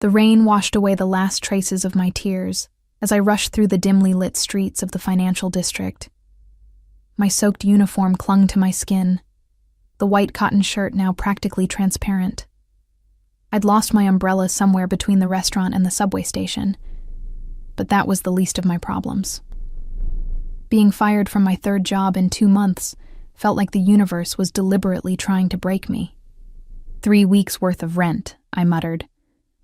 The rain washed away the last traces of my tears as I rushed through the dimly lit streets of the financial district. My soaked uniform clung to my skin, the white cotton shirt now practically transparent. I'd lost my umbrella somewhere between the restaurant and the subway station, but that was the least of my problems. Being fired from my third job in 2 months felt like the universe was deliberately trying to break me. 3 weeks' worth of rent, I muttered,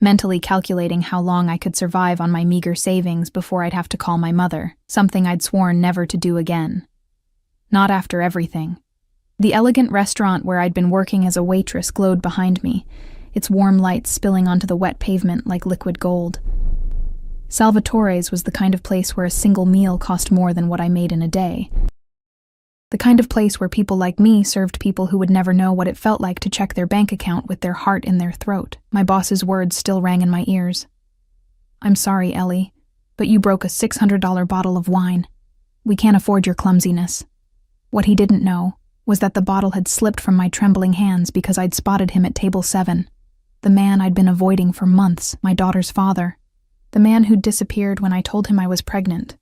mentally calculating how long I could survive on my meager savings before I'd have to call my mother, something I'd sworn never to do again. Not after everything. The elegant restaurant where I'd been working as a waitress glowed behind me, its warm lights spilling onto the wet pavement like liquid gold. Salvatore's was the kind of place where a single meal cost more than what I made in a day. The kind of place where people like me served people who would never know what it felt like to check their bank account with their heart in their throat. My boss's words still rang in my ears. "I'm sorry, Ellie, but you broke a $600 bottle of wine. We can't afford your clumsiness." What he didn't know was that the bottle had slipped from my trembling hands because I'd spotted him at table 7. The man I'd been avoiding for months, my daughter's father. The man who'd disappeared when I told him I was pregnant,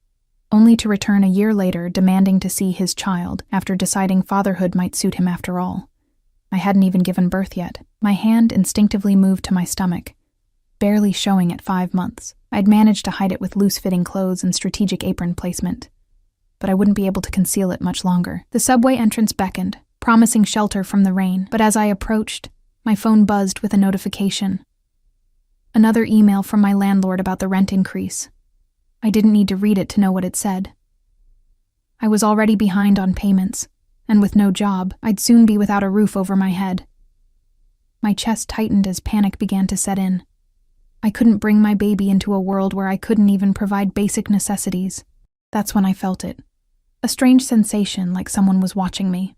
only to return a year later demanding to see his child after deciding fatherhood might suit him after all. I hadn't even given birth yet. My hand instinctively moved to my stomach, barely showing at 5 months. I'd managed to hide it with loose-fitting clothes and strategic apron placement, but I wouldn't be able to conceal it much longer. The subway entrance beckoned, promising shelter from the rain, but as I approached, my phone buzzed with a notification. Another email from my landlord about the rent increase. I didn't need to read it to know what it said. I was already behind on payments, and with no job, I'd soon be without a roof over my head. My chest tightened as panic began to set in. I couldn't bring my baby into a world where I couldn't even provide basic necessities. That's when I felt it. A strange sensation, like someone was watching me.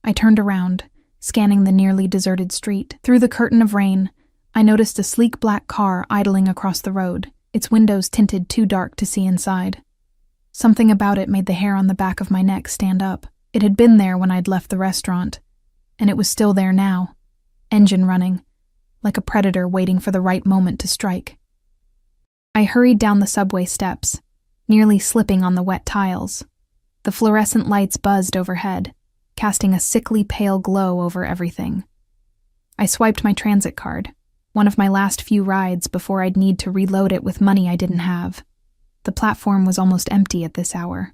I turned around, scanning the nearly deserted street. Through the curtain of rain, I noticed a sleek black car idling across the road, its windows tinted too dark to see inside. Something about it made the hair on the back of my neck stand up. It had been there when I'd left the restaurant, and it was still there now, engine running, like a predator waiting for the right moment to strike. I hurried down the subway steps, nearly slipping on the wet tiles. The fluorescent lights buzzed overhead, casting a sickly pale glow over everything. I swiped my transit card, one of my last few rides before I'd need to reload it with money I didn't have. The platform was almost empty at this hour.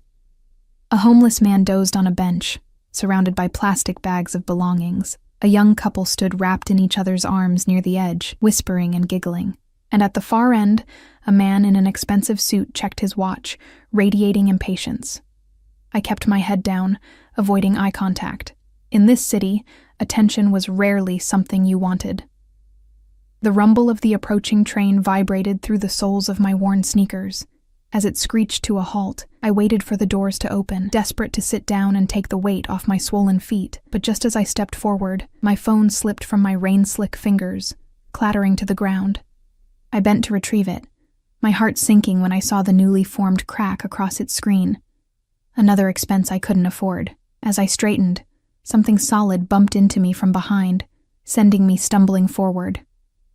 A homeless man dozed on a bench, surrounded by plastic bags of belongings. A young couple stood wrapped in each other's arms near the edge, whispering and giggling. And at the far end, a man in an expensive suit checked his watch, radiating impatience. I kept my head down, avoiding eye contact. In this city, attention was rarely something you wanted. The rumble of the approaching train vibrated through the soles of my worn sneakers. As it screeched to a halt, I waited for the doors to open, desperate to sit down and take the weight off my swollen feet. But just as I stepped forward, my phone slipped from my rain-slick fingers, clattering to the ground. I bent to retrieve it, my heart sinking when I saw the newly formed crack across its screen. Another expense I couldn't afford. As I straightened, something solid bumped into me from behind, sending me stumbling forward.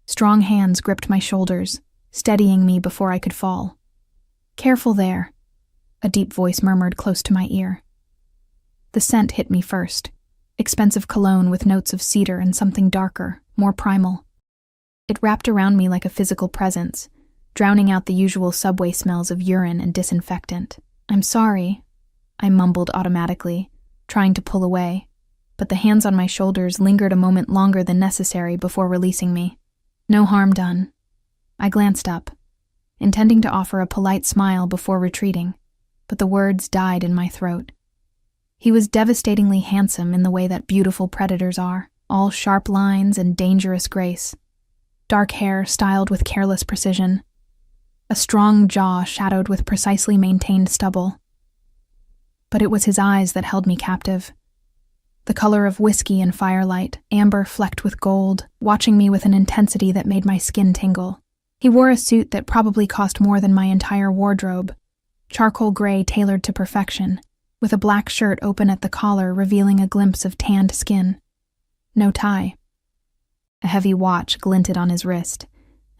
Strong hands gripped my shoulders, steadying me before I could fall. "Careful there," a deep voice murmured close to my ear. The scent hit me first, expensive cologne with notes of cedar and something darker, more primal. It wrapped around me like a physical presence, drowning out the usual subway smells of urine and disinfectant. "I'm sorry," I mumbled automatically, trying to pull away, but the hands on my shoulders lingered a moment longer than necessary before releasing me. No harm done. I glanced up, intending to offer a polite smile before retreating, but the words died in my throat. He was devastatingly handsome in the way that beautiful predators are, all sharp lines and dangerous grace. Dark hair styled with careless precision, a strong jaw shadowed with precisely maintained stubble. But it was his eyes that held me captive. The color of whiskey in firelight, amber flecked with gold, watching me with an intensity that made my skin tingle. He wore a suit that probably cost more than my entire wardrobe, charcoal gray tailored to perfection, with a black shirt open at the collar revealing a glimpse of tanned skin. No tie. A heavy watch glinted on his wrist,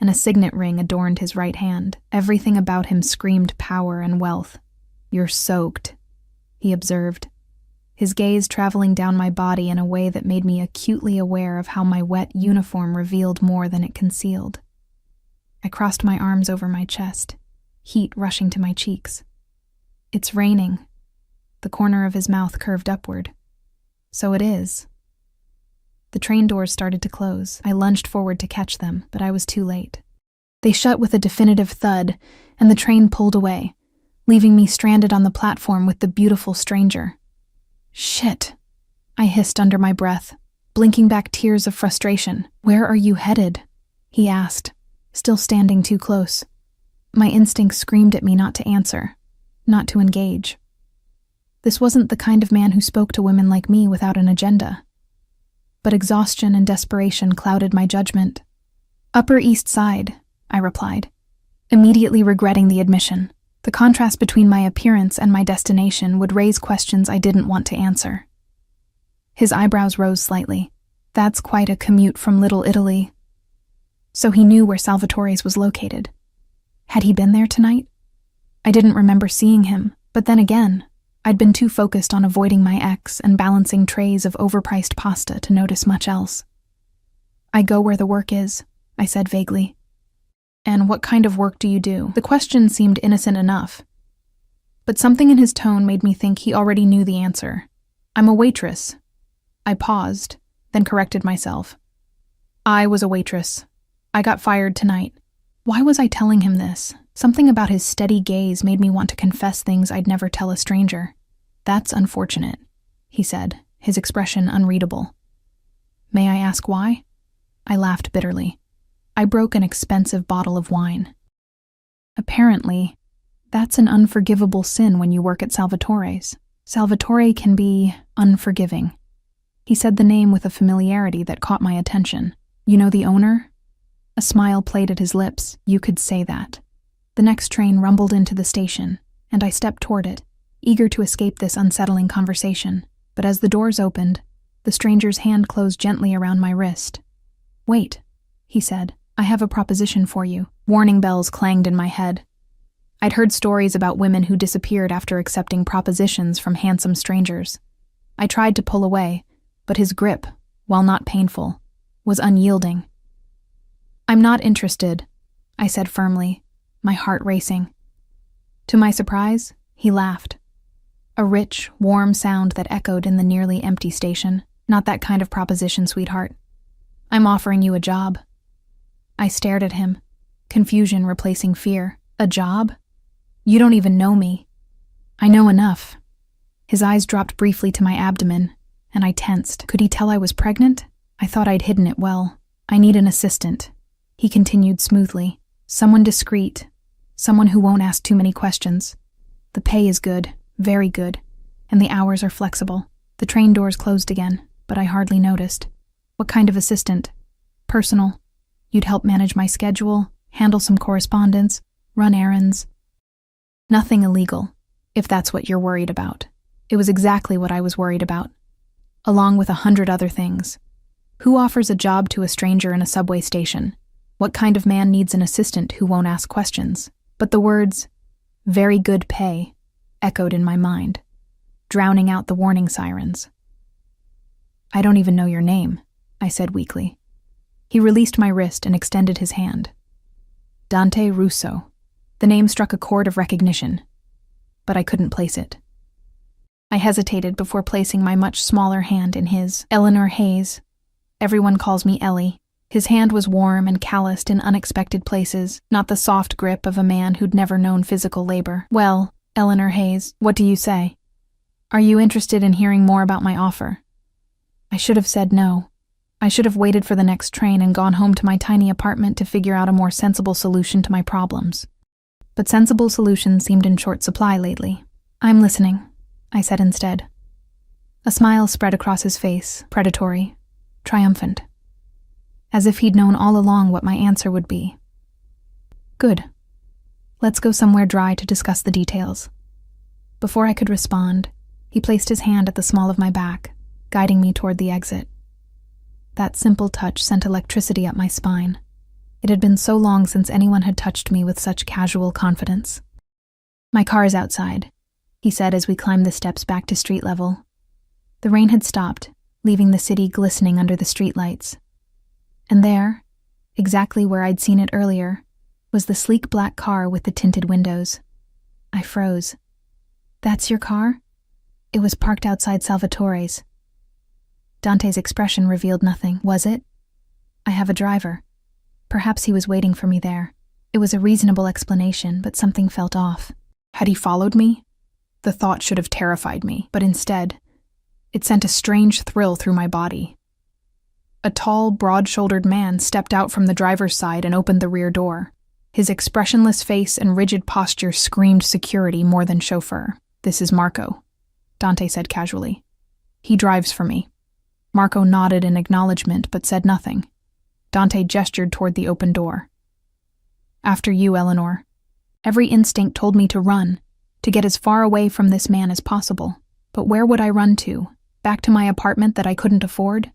and a signet ring adorned his right hand. Everything about him screamed power and wealth. "You're soaked," he observed, his gaze traveling down my body in a way that made me acutely aware of how my wet uniform revealed more than it concealed. I crossed my arms over my chest, heat rushing to my cheeks. "It's raining." The corner of his mouth curved upward. "So it is." The train doors started to close. I lunged forward to catch them, but I was too late. They shut with a definitive thud, and the train pulled away, leaving me stranded on the platform with the beautiful stranger. "Shit," I hissed under my breath, blinking back tears of frustration. "Where are you headed?" he asked, still standing too close. My instincts screamed at me not to answer, not to engage. This wasn't the kind of man who spoke to women like me without an agenda. But exhaustion and desperation clouded my judgment. "Upper East Side," I replied, immediately regretting the admission. The contrast between my appearance and my destination would raise questions I didn't want to answer. His eyebrows rose slightly. "That's quite a commute from Little Italy." So he knew where Salvatore's was located. Had he been there tonight? I didn't remember seeing him, but then again, I'd been too focused on avoiding my ex and balancing trays of overpriced pasta to notice much else. "I go where the work is," I said vaguely. "And what kind of work do you do?" The question seemed innocent enough, but something in his tone made me think he already knew the answer. "I'm a waitress." I paused, then corrected myself. "I was a waitress. I got fired tonight." Why was I telling him this? Something about his steady gaze made me want to confess things I'd never tell a stranger. "That's unfortunate," he said, his expression unreadable. "May I ask why?" I laughed bitterly. I broke an expensive bottle of wine. "Apparently, that's an unforgivable sin when you work at Salvatore's. Salvatore can be unforgiving." He said the name with a familiarity that caught my attention. "You know the owner?" A smile played at his lips. "You could say that." The next train rumbled into the station, and I stepped toward it, eager to escape this unsettling conversation. But as the doors opened, the stranger's hand closed gently around my wrist. "Wait," he said. "I have a proposition for you." Warning bells clanged in my head. I'd heard stories about women who disappeared after accepting propositions from handsome strangers. I tried to pull away, but his grip, while not painful, was unyielding. "I'm not interested," I said firmly, my heart racing. To my surprise, he laughed. A rich, warm sound that echoed in the nearly empty station. "Not that kind of proposition, sweetheart. I'm offering you a job." I stared at him, confusion replacing fear. "A job? You don't even know me." "I know enough." His eyes dropped briefly to my abdomen, and I tensed. Could he tell I was pregnant? I thought I'd hidden it well. "I need an assistant," he continued smoothly. "Someone discreet, someone who won't ask too many questions. The pay is good, very good, and the hours are flexible." The train doors closed again, but I hardly noticed. "What kind of assistant?" "Personal. You'd help manage my schedule, handle some correspondence, run errands." "Nothing illegal, if that's what you're worried about." It was exactly what I was worried about, along with 100 other things. Who offers a job to a stranger in a subway station? What kind of man needs an assistant who won't ask questions? But the words, "very good pay," echoed in my mind, drowning out the warning sirens. "I don't even know your name," I said weakly. He released my wrist and extended his hand. "Dante Russo." The name struck a chord of recognition, but I couldn't place it. I hesitated before placing my much smaller hand in his. "Eleanor Hayes. Everyone calls me Ellie." His hand was warm and calloused in unexpected places, not the soft grip of a man who'd never known physical labor. "Well, Eleanor Hayes, what do you say? Are you interested in hearing more about my offer?" I should have said no. I should have waited for the next train and gone home to my tiny apartment to figure out a more sensible solution to my problems. But sensible solutions seemed in short supply lately. "I'm listening," I said instead. A smile spread across his face, predatory, triumphant, as if he'd known all along what my answer would be. "Good. Let's go somewhere dry to discuss the details." Before I could respond, he placed his hand at the small of my back, guiding me toward the exit. That simple touch sent electricity up my spine. It had been so long since anyone had touched me with such casual confidence. "My car is outside," he said as we climbed the steps back to street level. The rain had stopped, leaving the city glistening under the streetlights. And there, exactly where I'd seen it earlier, was the sleek black car with the tinted windows. I froze. "That's your car?" It was parked outside Salvatore's. Dante's expression revealed nothing. "Was it?" "I have a driver." Perhaps he was waiting for me there. It was a reasonable explanation, but something felt off. Had he followed me? The thought should have terrified me, but instead, it sent a strange thrill through my body. A tall, broad-shouldered man stepped out from the driver's side and opened the rear door. His expressionless face and rigid posture screamed security more than chauffeur. "This is Marco," Dante said casually. "He drives for me." Marco nodded in acknowledgement but said nothing. Dante gestured toward the open door. "After you, Eleanor." Every instinct told me to run, to get as far away from this man as possible. But where would I run to? Back to my apartment that I couldn't afford?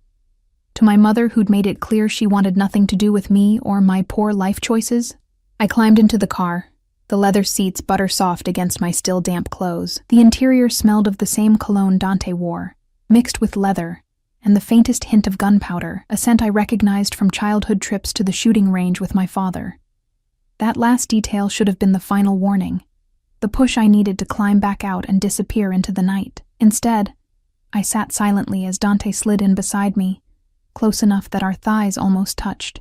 To my mother who'd made it clear she wanted nothing to do with me or my poor life choices? I climbed into the car, the leather seats butter-soft against my still damp clothes. The interior smelled of the same cologne Dante wore, mixed with leather, and the faintest hint of gunpowder, a scent I recognized from childhood trips to the shooting range with my father. That last detail should have been the final warning, the push I needed to climb back out and disappear into the night. Instead, I sat silently as Dante slid in beside me, close enough that our thighs almost touched.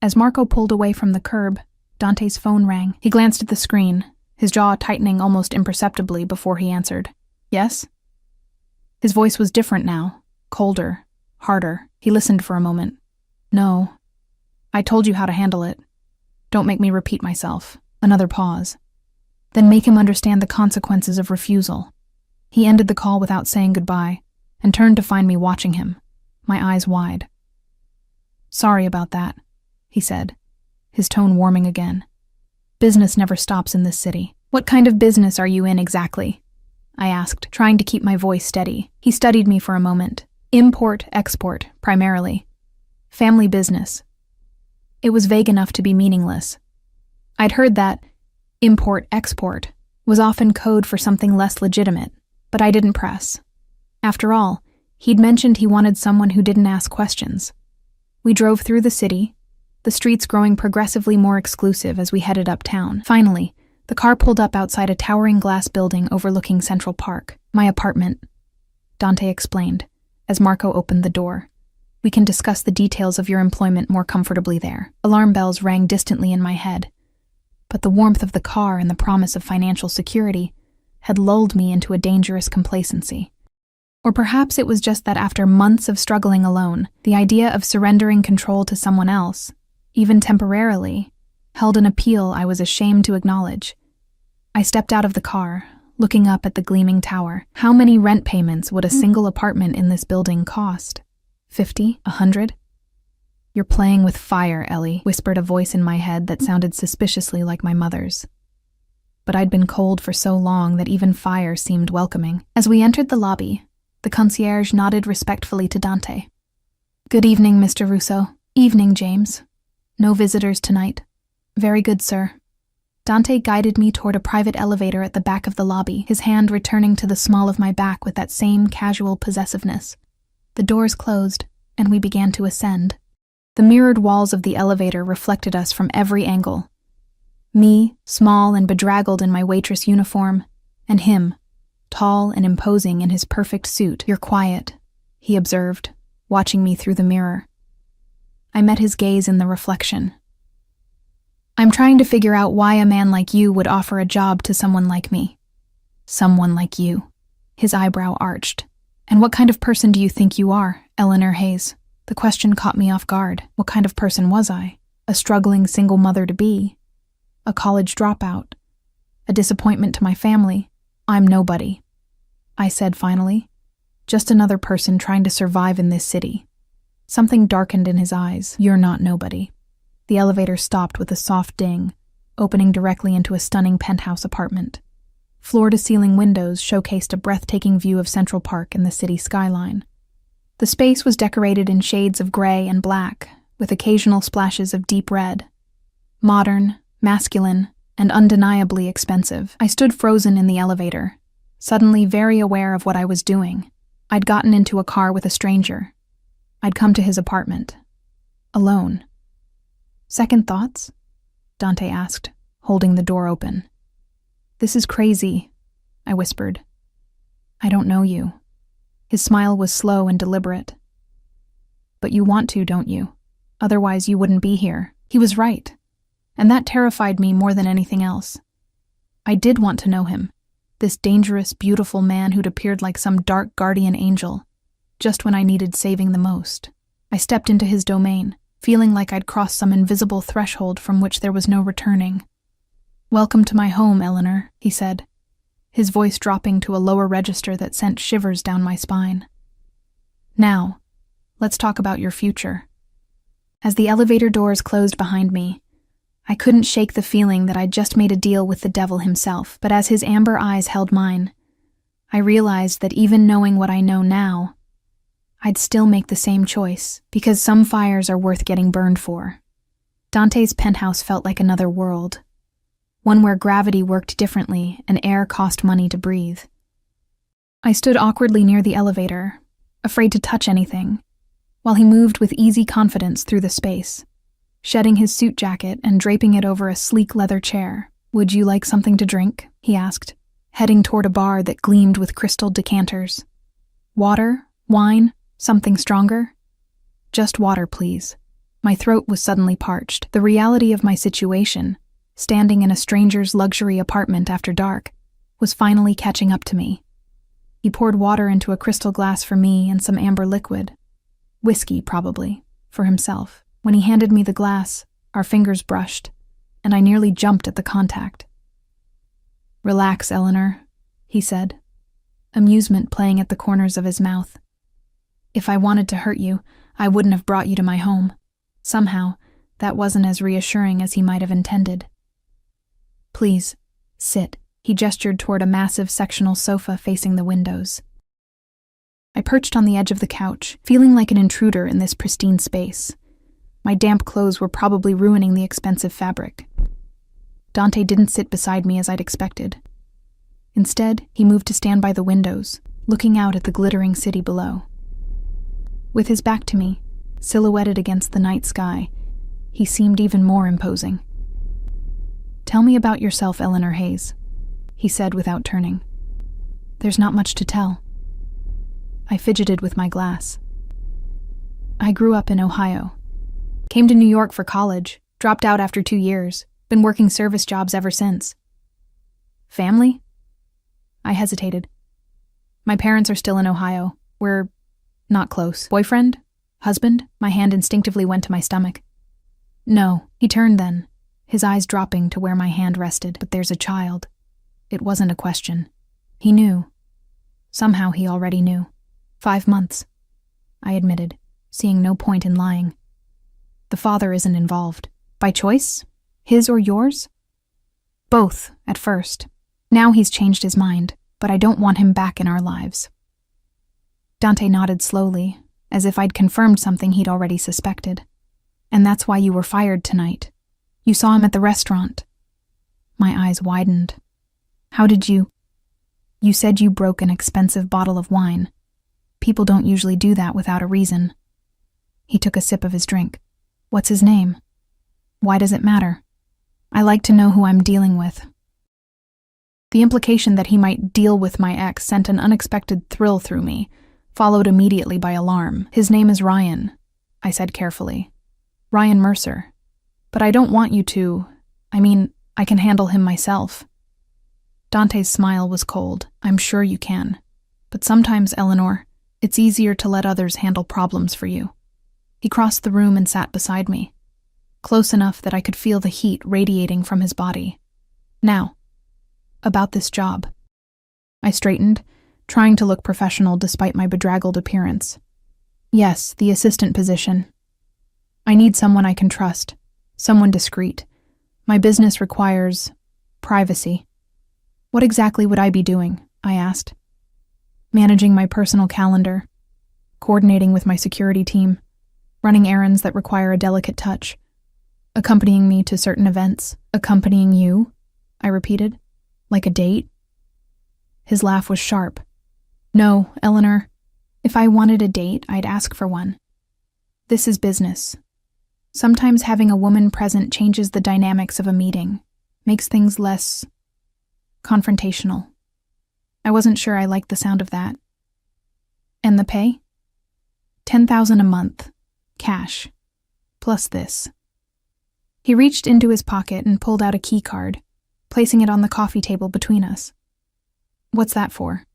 As Marco pulled away from the curb, Dante's phone rang. He glanced at the screen, his jaw tightening almost imperceptibly before he answered. "Yes?" His voice was different now, colder, harder. He listened for a moment. "No. I told you how to handle it. Don't make me repeat myself." Another pause. "Then make him understand the consequences of refusal." He ended the call without saying goodbye, and turned to find me watching him, my eyes wide. "Sorry about that," he said, his tone warming again. "Business never stops in this city." "What kind of business are you in exactly?" I asked, trying to keep my voice steady. He studied me for a moment. "Import-export, primarily. Family business." It was vague enough to be meaningless. I'd heard that import-export was often code for something less legitimate, but I didn't press. After all, he'd mentioned he wanted someone who didn't ask questions. We drove through the city, the streets growing progressively more exclusive as we headed uptown. Finally, the car pulled up outside a towering glass building overlooking Central Park. "My apartment," Dante explained, as Marco opened the door. "We can discuss the details of your employment more comfortably there." Alarm bells rang distantly in my head, but the warmth of the car and the promise of financial security had lulled me into a dangerous complacency. Or perhaps it was just that after months of struggling alone, the idea of surrendering control to someone else, even temporarily, held an appeal I was ashamed to acknowledge. I stepped out of the car, looking up at the gleaming tower. How many rent payments would a single apartment in this building cost? 50? 100? "You're playing with fire, Ellie," whispered a voice in my head that sounded suspiciously like my mother's. But I'd been cold for so long that even fire seemed welcoming. As we entered the lobby, the concierge nodded respectfully to Dante. "Good evening, Mr. Russo." "Evening, James. No visitors tonight." "Very good, sir." Dante guided me toward a private elevator at the back of the lobby, his hand returning to the small of my back with that same casual possessiveness. The doors closed, and we began to ascend. The mirrored walls of the elevator reflected us from every angle. Me, small and bedraggled in my waitress uniform, and him, tall and imposing in his perfect suit. "You're quiet," he observed, watching me through the mirror. I met his gaze in the reflection. "I'm trying to figure out why a man like you would offer a job to someone like me." "Someone like you." His eyebrow arched. "And what kind of person do you think you are, Eleanor Hayes?" The question caught me off guard. What kind of person was I? A struggling single mother-to-be? A college dropout? A disappointment to my family? "I'm nobody," I said finally. "Just another person trying to survive in this city." Something darkened in his eyes. "You're not nobody." The elevator stopped with a soft ding, opening directly into a stunning penthouse apartment. Floor-to-ceiling windows showcased a breathtaking view of Central Park and the city skyline. The space was decorated in shades of gray and black, with occasional splashes of deep red. Modern, masculine, and undeniably expensive. I stood frozen in the elevator, suddenly very aware of what I was doing. I'd gotten into a car with a stranger. I'd come to his apartment. Alone. Second thoughts? Dante asked, holding the door open. This is crazy, I whispered. I don't know you. His smile was slow and deliberate. But you want to, don't you? Otherwise you wouldn't be here. He was right. And that terrified me more than anything else. I did want to know him, this dangerous, beautiful man who'd appeared like some dark guardian angel, just when I needed saving the most. I stepped into his domain, feeling like I'd crossed some invisible threshold from which there was no returning. Welcome to my home, Eleanor, he said, his voice dropping to a lower register that sent shivers down my spine. Now, let's talk about your future. As the elevator doors closed behind me, I couldn't shake the feeling that I'd just made a deal with the devil himself, but as his amber eyes held mine, I realized that even knowing what I know now, I'd still make the same choice, because some fires are worth getting burned for. Dante's penthouse felt like another world, one where gravity worked differently and air cost money to breathe. I stood awkwardly near the elevator, afraid to touch anything, while he moved with easy confidence through the space, shedding his suit jacket and draping it over a sleek leather chair. Would you like something to drink? He asked, heading toward a bar that gleamed with crystal decanters. Water? Wine? Something stronger? Just water, please. My throat was suddenly parched. The reality of my situation, standing in a stranger's luxury apartment after dark, was finally catching up to me. He poured water into a crystal glass for me and some amber liquid. Whiskey, probably, for himself. When he handed me the glass, our fingers brushed, and I nearly jumped at the contact. Relax, Eleanor, he said, amusement playing at the corners of his mouth. If I wanted to hurt you, I wouldn't have brought you to my home. Somehow, that wasn't as reassuring as he might have intended. Please, sit. He gestured toward a massive sectional sofa facing the windows. I perched on the edge of the couch, feeling like an intruder in this pristine space. My damp clothes were probably ruining the expensive fabric. Dante didn't sit beside me as I'd expected. Instead, he moved to stand by the windows, looking out at the glittering city below. With his back to me, silhouetted against the night sky, he seemed even more imposing. Tell me about yourself, Eleanor Hayes, he said without turning. There's not much to tell. I fidgeted with my glass. I grew up in Ohio. Came to New York for college, dropped out after 2 years, been working service jobs ever since. Family? I hesitated. My parents are still in Ohio. We're not close. Boyfriend? Husband? My hand instinctively went to my stomach. No, he turned then, his eyes dropping to where my hand rested. But there's a child. It wasn't a question. He knew. Somehow he already knew. 5 months, I admitted, seeing no point in lying. The father isn't involved. By choice? His or yours? Both, at first. Now he's changed his mind, but I don't want him back in our lives. Dante nodded slowly, as if I'd confirmed something he'd already suspected. And that's why you were fired tonight. You saw him at the restaurant. My eyes widened. How did you? You said you broke an expensive bottle of wine. People don't usually do that without a reason. He took a sip of his drink. What's his name? Why does it matter? I like to know who I'm dealing with. The implication that he might deal with my ex sent an unexpected thrill through me, followed immediately by alarm. His name is Ryan, I said carefully. Ryan Mercer. But I don't want you to. I can handle him myself. Dante's smile was cold. I'm sure you can. But sometimes, Eleanor, it's easier to let others handle problems for you. He crossed the room and sat beside me, close enough that I could feel the heat radiating from his body. Now, about this job. I straightened, trying to look professional despite my bedraggled appearance. Yes, the assistant position. I need someone I can trust, someone discreet. My business requires privacy. What exactly would I be doing? I asked. Managing my personal calendar, coordinating with my security team, running errands that require a delicate touch, accompanying me to certain events. Accompanying you? I repeated. Like a date? His laugh was sharp. No, Eleanor. If I wanted a date, I'd ask for one. This is business. Sometimes having a woman present changes the dynamics of a meeting, makes things less confrontational. I wasn't sure I liked the sound of that. And the pay? $10,000 a month, cash, plus this. He reached into his pocket and pulled out a key card, placing it on the coffee table between us. What's that for?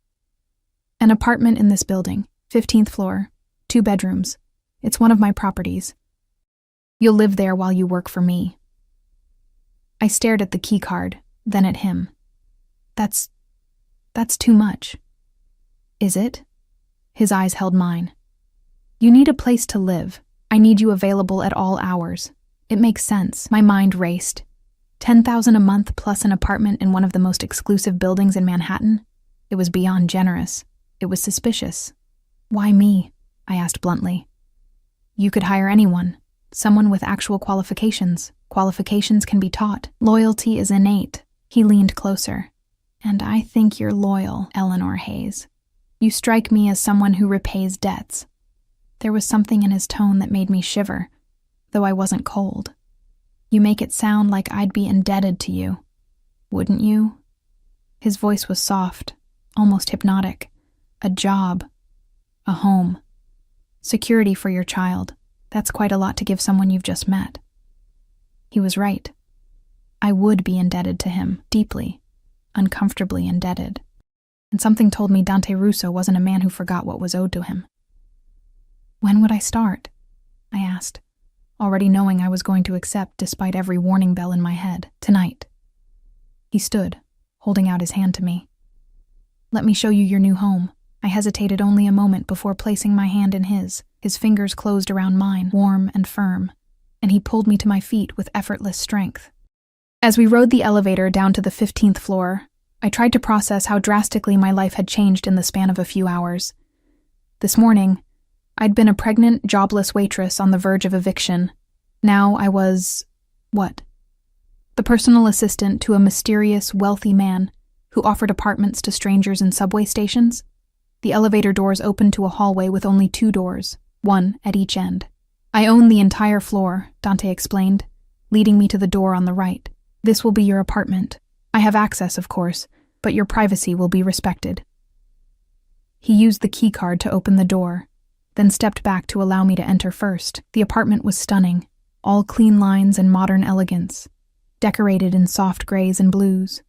An apartment in this building, 15th floor, 2 bedrooms. It's one of my properties. You'll live there while you work for me. I stared at the key card, then at him. That's too much. Is it? His eyes held mine. You need a place to live. I need you available at all hours. It makes sense. My mind raced. $10,000 a month plus an apartment in one of the most exclusive buildings in Manhattan? It was beyond generous. It was suspicious. Why me? I asked bluntly. You could hire anyone. Someone with actual qualifications. Qualifications can be taught. Loyalty is innate. He leaned closer. And I think you're loyal, Eleanor Hayes. You strike me as someone who repays debts. There was something in his tone that made me shiver, though I wasn't cold. You make it sound like I'd be indebted to you. Wouldn't you? His voice was soft, almost hypnotic. A job. A home. Security for your child. That's quite a lot to give someone you've just met. He was right. I would be indebted to him, deeply, uncomfortably indebted. And something told me Dante Russo wasn't a man who forgot what was owed to him. When would I start? I asked, already knowing I was going to accept despite every warning bell in my head. Tonight. He stood, holding out his hand to me. Let me show you your new home. I hesitated only a moment before placing my hand in his. His fingers closed around mine, warm and firm, and he pulled me to my feet with effortless strength. As we rode the elevator down to the 15th floor, I tried to process how drastically my life had changed in the span of a few hours. This morning, I'd been a pregnant, jobless waitress on the verge of eviction. Now I was... what? The personal assistant to a mysterious, wealthy man who offered apartments to strangers in subway stations. The elevator doors opened to a hallway with only 2 doors, one at each end. I own the entire floor, Dante explained, leading me to the door on the right. This will be your apartment. I have access, of course, but your privacy will be respected. He used the key card to open the door, then stepped back to allow me to enter first. The apartment was stunning, all clean lines and modern elegance, decorated in soft grays and blues.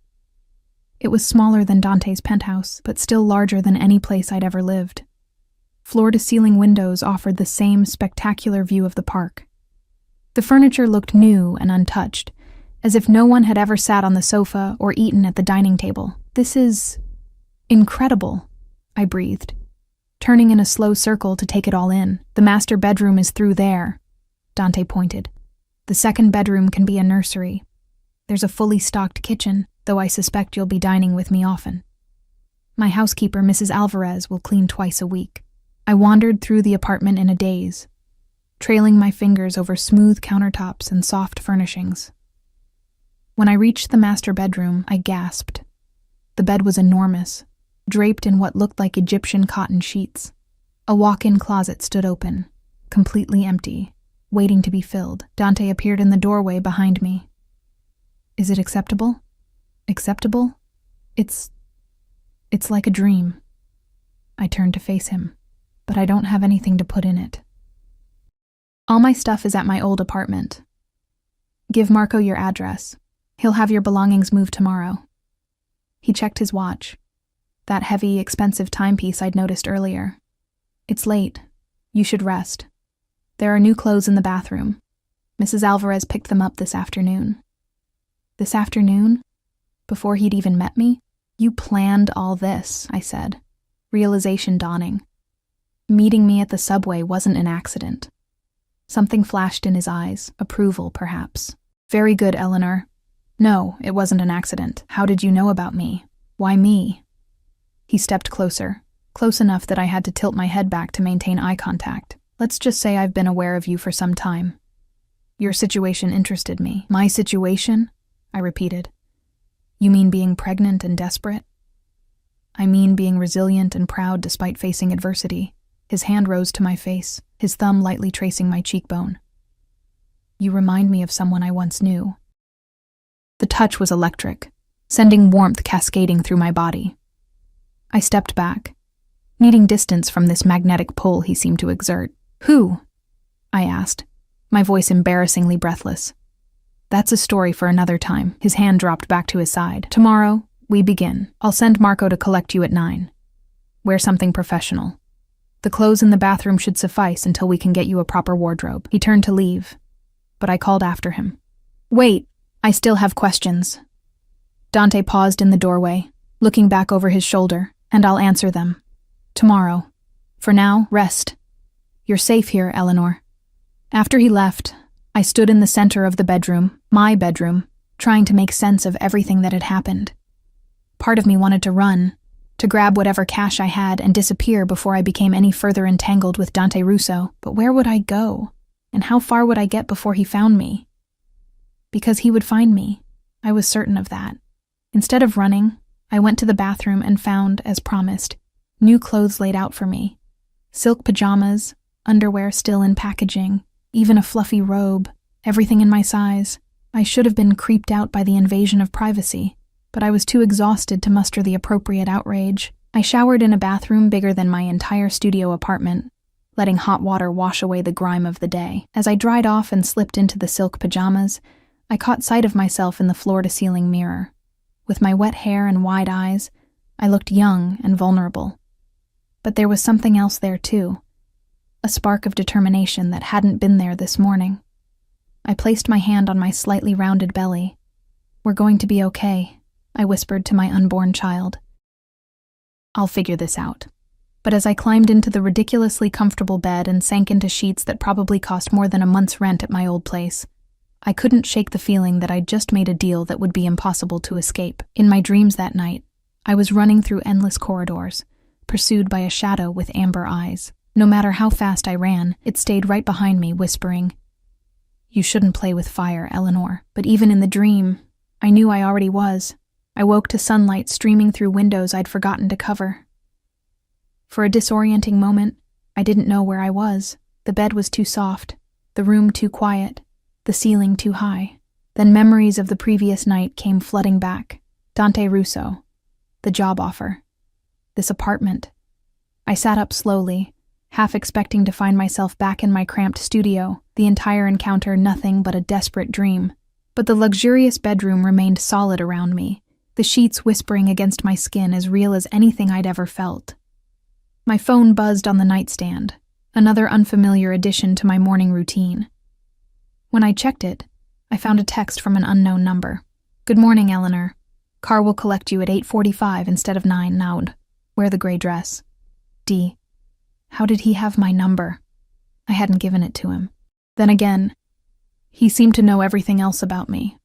It was smaller than Dante's penthouse, but still larger than any place I'd ever lived. Floor-to-ceiling windows offered the same spectacular view of the park. The furniture looked new and untouched, as if no one had ever sat on the sofa or eaten at the dining table. This is... incredible, I breathed, turning in a slow circle to take it all in. The master bedroom is through there, Dante pointed. The second bedroom can be a nursery. There's a fully stocked kitchen, though I suspect you'll be dining with me often. My housekeeper, Mrs. Alvarez, will clean twice a week. I wandered through the apartment in a daze, trailing my fingers over smooth countertops and soft furnishings. When I reached the master bedroom, I gasped. The bed was enormous, draped in what looked like Egyptian cotton sheets. A walk-in closet stood open, completely empty, waiting to be filled. Dante appeared in the doorway behind me. Is it acceptable? Acceptable? It's like a dream. I turned to face him, but I don't have anything to put in it. All my stuff is at my old apartment. Give Marco your address. He'll have your belongings moved tomorrow. He checked his watch, that heavy, expensive timepiece I'd noticed earlier. It's late. You should rest. There are new clothes in the bathroom. Mrs. Alvarez picked them up this afternoon. This afternoon? Before he'd even met me? You planned all this, I said, realization dawning. Meeting me at the subway wasn't an accident. Something flashed in his eyes, approval, perhaps. Very good, Eleanor. No, it wasn't an accident. How did you know about me? Why me? He stepped closer, close enough that I had to tilt my head back to maintain eye contact. Let's just say I've been aware of you for some time. Your situation interested me. My situation? I repeated. You mean being pregnant and desperate? I mean being resilient and proud despite facing adversity. His hand rose to my face, his thumb lightly tracing my cheekbone. You remind me of someone I once knew. The touch was electric, sending warmth cascading through my body. I stepped back, needing distance from this magnetic pull he seemed to exert. Who? I asked, my voice embarrassingly breathless. That's a story for another time. His hand dropped back to his side. Tomorrow, we begin. I'll send Marco to collect you at 9. Wear something professional. The clothes in the bathroom should suffice until we can get you a proper wardrobe. He turned to leave, but I called after him. Wait, I still have questions. Dante paused in the doorway, looking back over his shoulder, and I'll answer them. Tomorrow. For now, rest. You're safe here, Eleanor. After he left, I stood in the center of the bedroom, my bedroom, trying to make sense of everything that had happened. Part of me wanted to run, to grab whatever cash I had and disappear before I became any further entangled with Dante Russo. But where would I go? And how far would I get before he found me? Because he would find me. I was certain of that. Instead of running, I went to the bathroom and found, as promised, new clothes laid out for me. Silk pajamas, underwear still in packaging, even a fluffy robe, everything in my size. I should have been creeped out by the invasion of privacy, but I was too exhausted to muster the appropriate outrage. I showered in a bathroom bigger than my entire studio apartment, letting hot water wash away the grime of the day. As I dried off and slipped into the silk pajamas, I caught sight of myself in the floor-to-ceiling mirror. With my wet hair and wide eyes, I looked young and vulnerable. But there was something else there too, a spark of determination that hadn't been there this morning. I placed my hand on my slightly rounded belly. We're going to be okay, I whispered to my unborn child. I'll figure this out. But as I climbed into the ridiculously comfortable bed and sank into sheets that probably cost more than a month's rent at my old place, I couldn't shake the feeling that I'd just made a deal that would be impossible to escape. In my dreams that night, I was running through endless corridors, pursued by a shadow with amber eyes. No matter how fast I ran, it stayed right behind me, whispering, "You shouldn't play with fire, Eleanor." But even in the dream, I knew I already was. I woke to sunlight streaming through windows I'd forgotten to cover. For a disorienting moment, I didn't know where I was. The bed was too soft, the room too quiet, the ceiling too high. Then memories of the previous night came flooding back. Dante Russo, the job offer, this apartment. I sat up slowly, half expecting to find myself back in my cramped studio, the entire encounter nothing but a desperate dream. But the luxurious bedroom remained solid around me, the sheets whispering against my skin as real as anything I'd ever felt. My phone buzzed on the nightstand, another unfamiliar addition to my morning routine. When I checked it, I found a text from an unknown number. "Good morning, Eleanor. Car will collect you at 8:45 instead of 9 now. Wear the gray dress. D." How did he have my number? I hadn't given it to him. Then again, he seemed to know everything else about me.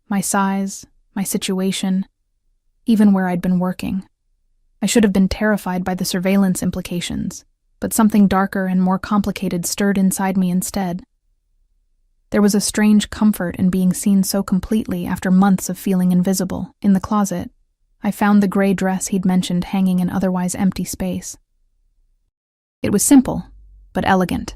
My size, my situation, even where I'd been working. I should have been terrified by the surveillance implications, but something darker and more complicated stirred inside me instead. There was a strange comfort in being seen so completely after months of feeling invisible. In the closet, I found the gray dress he'd mentioned hanging in otherwise empty space. It was simple, but elegant.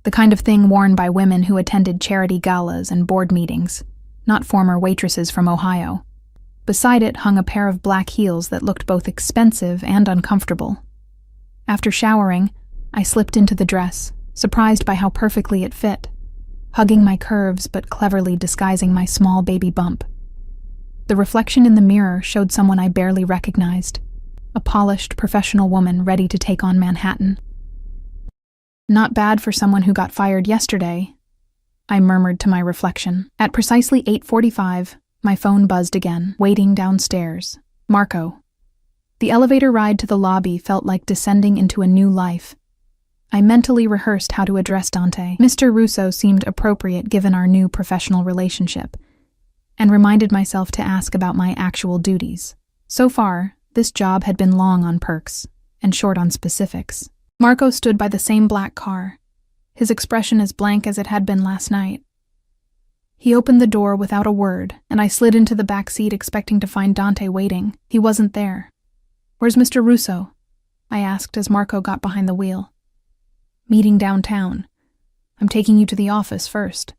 The kind of thing worn by women who attended charity galas and board meetings, not former waitresses from Ohio. Beside it hung a pair of black heels that looked both expensive and uncomfortable. After showering, I slipped into the dress, surprised by how perfectly it fit, hugging my curves but cleverly disguising my small baby bump. The reflection in the mirror showed someone I barely recognized, a polished, professional woman ready to take on Manhattan. "Not bad for someone who got fired yesterday," I murmured to my reflection. At precisely 8:45, my phone buzzed again, waiting downstairs. Marco. The elevator ride to the lobby felt like descending into a new life. I mentally rehearsed how to address Dante. Mr. Russo seemed appropriate given our new professional relationship, and reminded myself to ask about my actual duties. So far, this job had been long on perks and short on specifics. Marco stood by the same black car, his expression as blank as it had been last night. He opened the door without a word, and I slid into the back seat expecting to find Dante waiting. He wasn't there. "Where's Mr. Russo?" I asked as Marco got behind the wheel. "Meeting downtown. I'm taking you to the office first."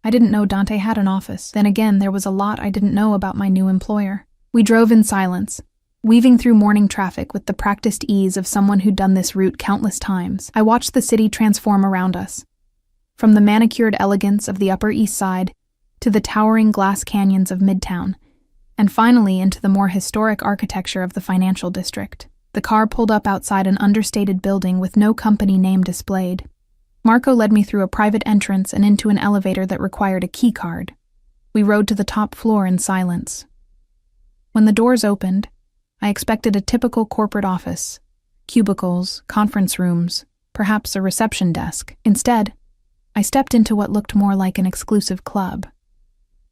I didn't know Dante had an office. Then again, there was a lot I didn't know about my new employer. We drove in silence, weaving through morning traffic with the practiced ease of someone who'd done this route countless times. I watched the city transform around us, from the manicured elegance of the Upper East Side to the towering glass canyons of Midtown, and finally into the more historic architecture of the financial district. The car pulled up outside an understated building with no company name displayed. Marco led me through a private entrance and into an elevator that required a key card. We rode to the top floor in silence. When the doors opened, I expected a typical corporate office: cubicles, conference rooms, perhaps a reception desk. Instead, I stepped into what looked more like an exclusive club.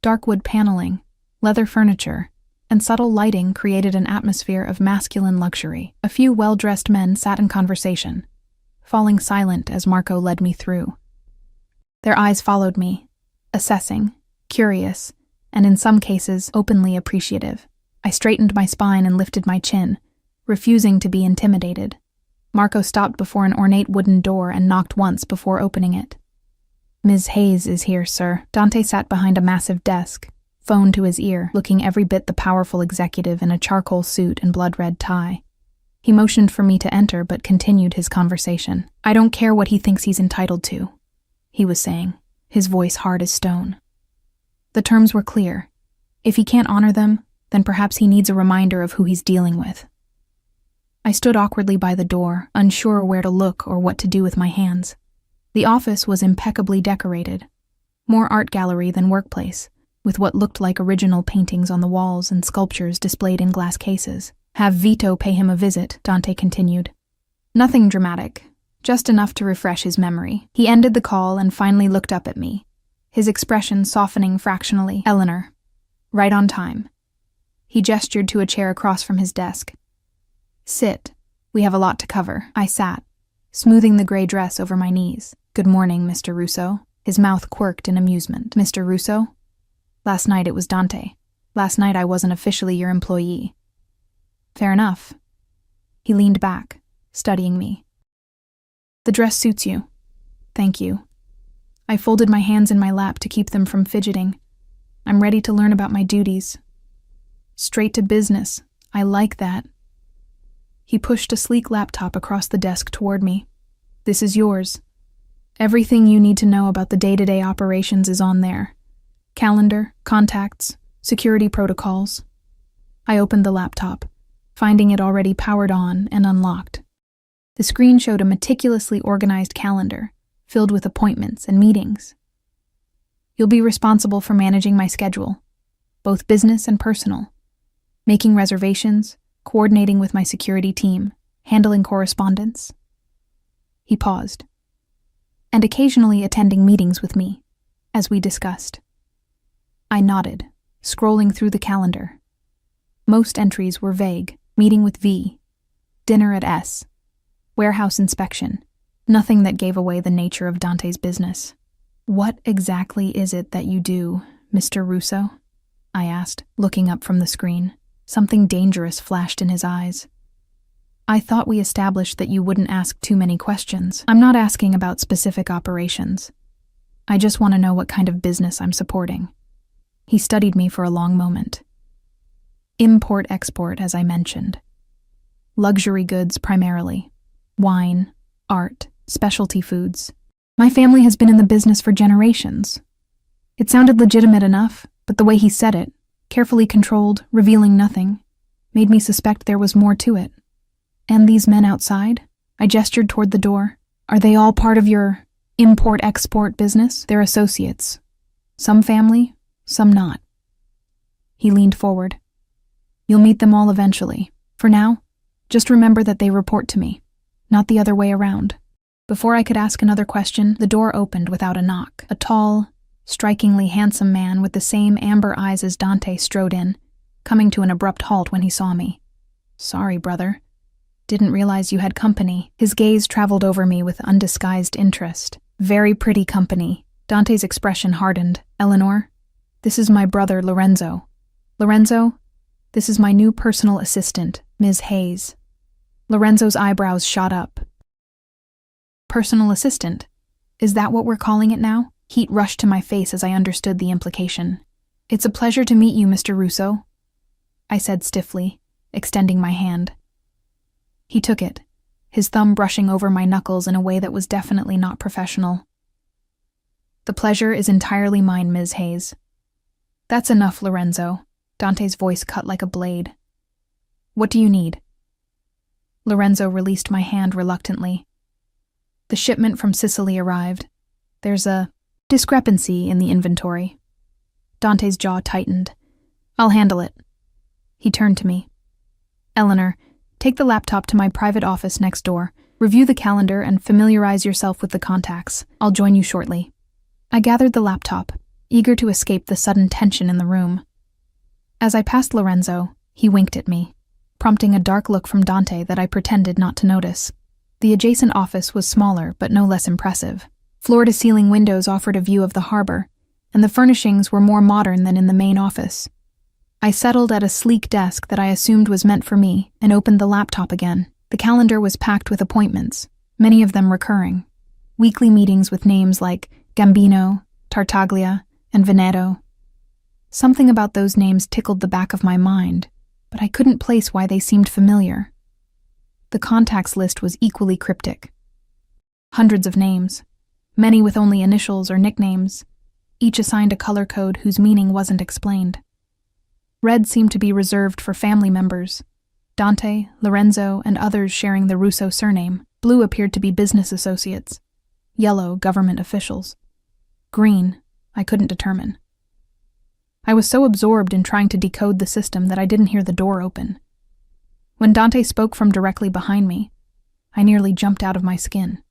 Dark wood paneling, leather furniture, and subtle lighting created an atmosphere of masculine luxury. A few well-dressed men sat in conversation, falling silent as Marco led me through. Their eyes followed me, assessing, curious, and in some cases openly appreciative. I straightened my spine and lifted my chin, refusing to be intimidated. Marco stopped before an ornate wooden door and knocked once before opening it. "Ms. Hayes is here, sir." Dante sat behind a massive desk, phone to his ear, looking every bit the powerful executive in a charcoal suit and blood-red tie. He motioned for me to enter but continued his conversation. "I don't care what he thinks he's entitled to," he was saying, his voice hard as stone. "The terms were clear. If he can't honor them, then perhaps he needs a reminder of who he's dealing with." I stood awkwardly by the door, unsure where to look or what to do with my hands. The office was impeccably decorated, more art gallery than workplace, with what looked like original paintings on the walls and sculptures displayed in glass cases. "Have Vito pay him a visit," Dante continued. "Nothing dramatic, just enough to refresh his memory." He ended the call and finally looked up at me, his expression softening fractionally. "Eleanor, right on time." He gestured to a chair across from his desk. "Sit. We have a lot to cover." I sat, smoothing the gray dress over my knees. "Good morning, Mr. Russo." His mouth quirked in amusement. "Mr. Russo? Last night it was Dante. Last night I wasn't officially your employee." "Fair enough." He leaned back, studying me. "The dress suits you." "Thank you." I folded my hands in my lap to keep them from fidgeting. "I'm ready to learn about my duties." "Straight to business. I like that." He pushed a sleek laptop across the desk toward me. "This is yours. Everything you need to know about the day-to-day operations is on there. Calendar, contacts, security protocols." I opened the laptop, finding it already powered on and unlocked. The screen showed a meticulously organized calendar, filled with appointments and meetings. "You'll be responsible for managing my schedule, both business and personal, making reservations, coordinating with my security team, handling correspondence." He paused. "And occasionally attending meetings with me, as we discussed." I nodded, scrolling through the calendar. Most entries were vague: meeting with V, dinner at S, warehouse inspection, nothing that gave away the nature of Dante's business. "What exactly is it that you do, Mr. Russo?" I asked, looking up from the screen. Something dangerous flashed in his eyes. "I thought we established that you wouldn't ask too many questions." "I'm not asking about specific operations. I just want to know what kind of business I'm supporting." He studied me for a long moment. "Import-export, as I mentioned. Luxury goods primarily. Wine, art, specialty foods. My family has been in the business for generations." It sounded legitimate enough, but the way he said it, carefully controlled, revealing nothing, made me suspect there was more to it. "And these men outside?" I gestured toward the door. "Are they all part of your import-export business?" "They're associates. Some family, some not." He leaned forward. "You'll meet them all eventually. For now, just remember that they report to me, not the other way around." Before I could ask another question, the door opened without a knock. A tall, strikingly handsome man with the same amber eyes as Dante strode in, coming to an abrupt halt when he saw me. "Sorry, brother." Didn't realize you had company. His gaze traveled over me with undisguised interest. Very pretty company. Dante's expression hardened. Eleanor, this is my brother, Lorenzo. Lorenzo, this is my new personal assistant, Ms. Hayes. Lorenzo's eyebrows shot up. Personal assistant? Is that what we're calling it now? Heat rushed to my face as I understood the implication. It's a pleasure to meet you, Mr. Russo, I said stiffly, extending my hand. He took it, his thumb brushing over my knuckles in a way that was definitely not professional. The pleasure is entirely mine, Ms. Hayes. That's enough, Lorenzo. Dante's voice cut like a blade. What do you need? Lorenzo released my hand reluctantly. The shipment from Sicily arrived. There's a discrepancy in the inventory. Dante's jaw tightened. I'll handle it. He turned to me. Eleanor, take the laptop to my private office next door. Review the calendar and familiarize yourself with the contacts. I'll join you shortly. I gathered the laptop, eager to escape the sudden tension in the room. As I passed Lorenzo, he winked at me, prompting a dark look from Dante that I pretended not to notice. The adjacent office was smaller, but no less impressive. Floor-to-ceiling windows offered a view of the harbor, and the furnishings were more modern than in the main office. I settled at a sleek desk that I assumed was meant for me and opened the laptop again. The calendar was packed with appointments, many of them recurring. Weekly meetings with names like Gambino, Tartaglia, and Veneto. Something about those names tickled the back of my mind, but I couldn't place why they seemed familiar. The contacts list was equally cryptic. Hundreds of names, many with only initials or nicknames, each assigned a color code whose meaning wasn't explained. Red seemed to be reserved for family members, Dante, Lorenzo, and others sharing the Russo surname. Blue appeared to be business associates. Yellow, government officials. Green, I couldn't determine. I was so absorbed in trying to decode the system that I didn't hear the door open. When Dante spoke from directly behind me, I nearly jumped out of my skin.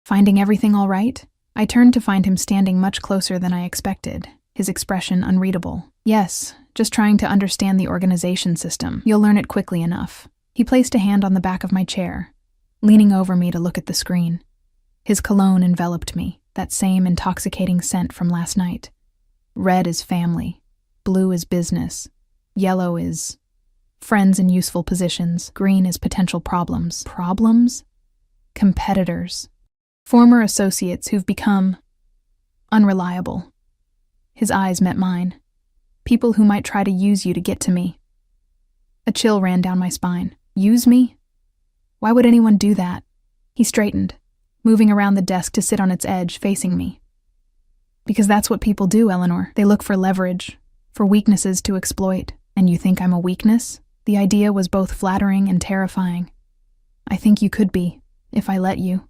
Finding everything all right, I turned to find him standing much closer than I expected, his expression unreadable. Yes, just trying to understand the organization system. You'll learn it quickly enough. He placed a hand on the back of my chair, leaning over me to look at the screen. His cologne enveloped me, that same intoxicating scent from last night. Red is family. Blue is business. Yellow is friends in useful positions. Green is potential problems. Problems? Competitors. Former associates who've become unreliable. His eyes met mine. People who might try to use you to get to me. A chill ran down my spine. Use me? Why would anyone do that? He straightened, moving around the desk to sit on its edge, facing me. Because that's what people do, Eleanor. They look for leverage, for weaknesses to exploit. And you think I'm a weakness? The idea was both flattering and terrifying. I think you could be, if I let you.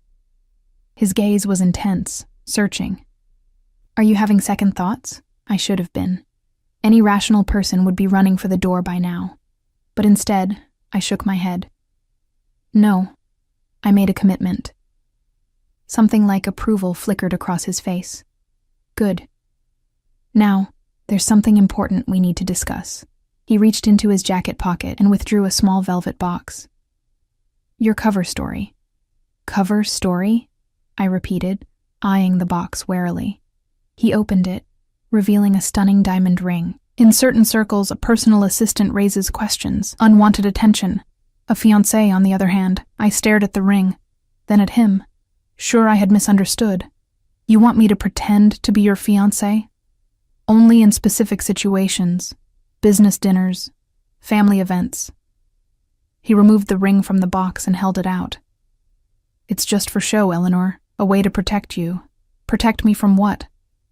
His gaze was intense, searching. Are you having second thoughts? I should have been. Any rational person would be running for the door by now. But instead, I shook my head. No, I made a commitment. Something like approval flickered across his face. Good. Now, there's something important we need to discuss. He reached into his jacket pocket and withdrew a small velvet box. Your cover story. Cover story? I repeated, eyeing the box warily. He opened it, revealing a stunning diamond ring. In certain circles, a personal assistant raises questions, unwanted attention. A fiancé, on the other hand. I stared at the ring, then at him. Sure, I had misunderstood. You want me to pretend to be your fiancé? Only in specific situations. Business dinners, family events. He removed the ring from the box and held it out. It's just for show, Eleanor. A way to protect you. Protect me from what?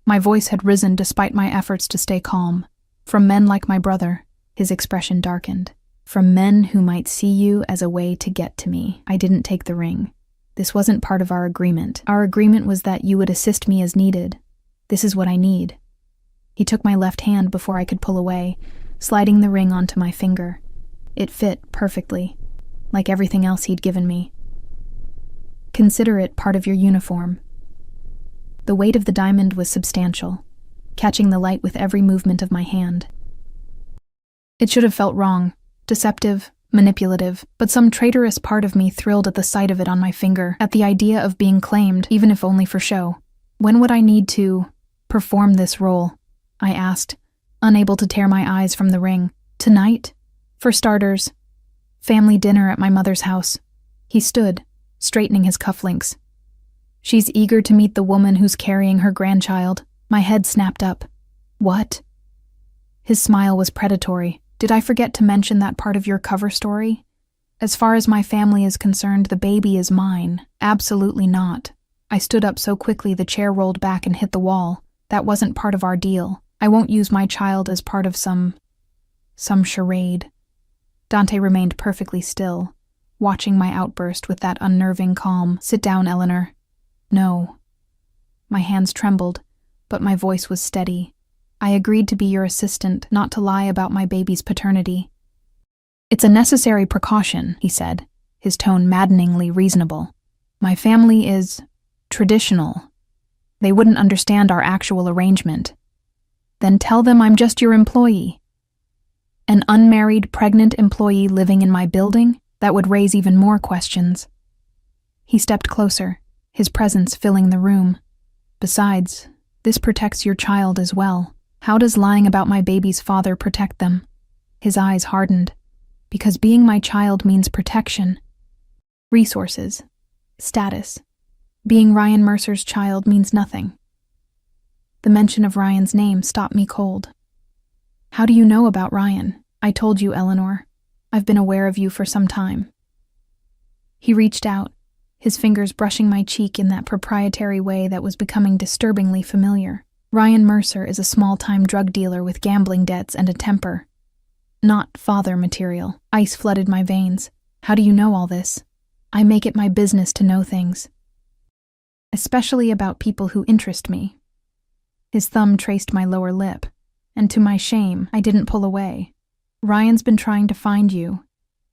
My voice had risen despite my efforts to stay calm. From men like my brother. His expression darkened. From men who might see you as a way to get to me. I didn't take the ring. This wasn't part of our agreement. Our agreement was that you would assist me as needed. This is what I need. He took my left hand before I could pull away, sliding the ring onto my finger. It fit perfectly, like everything else he'd given me. Consider it part of your uniform. The weight of the diamond was substantial, catching the light with every movement of my hand. It should have felt wrong, deceptive, manipulative, but some traitorous part of me thrilled at the sight of it on my finger, at the idea of being claimed, even if only for show. When would I need to perform this role? I asked, unable to tear my eyes from the ring. Tonight? For starters, family dinner at my mother's house. He stood, straightening his cufflinks. She's eager to meet the woman who's carrying her grandchild. My head snapped up. What? His smile was predatory. Did I forget to mention that part of your cover story? As far as my family is concerned, the baby is mine. Absolutely not. I stood up so quickly the chair rolled back and hit the wall. That wasn't part of our deal. I won't use my child as part of some charade. Dante remained perfectly still, watching my outburst with that unnerving calm. Sit down, Eleanor. No. My hands trembled, but my voice was steady. I agreed to be your assistant, not to lie about my baby's paternity. It's a necessary precaution, he said, his tone maddeningly reasonable. My family is traditional. They wouldn't understand our actual arrangement. Then tell them I'm just your employee. An unmarried, pregnant employee living in my building? That would raise even more questions. He stepped closer, his presence filling the room. Besides, this protects your child as well. How does lying about my baby's father protect them? His eyes hardened. Because being my child means protection. Resources. Status. Being Ryan Mercer's child means nothing. The mention of Ryan's name stopped me cold. How do you know about Ryan? I told you, Eleanor. I've been aware of you for some time. He reached out, his fingers brushing my cheek in that proprietary way that was becoming disturbingly familiar. Ryan Mercer is a small-time drug dealer with gambling debts and a temper. Not father material. Ice flooded my veins. How do you know all this? I make it my business to know things. Especially about people who interest me. His thumb traced my lower lip, and to my shame, I didn't pull away. Ryan's been trying to find you.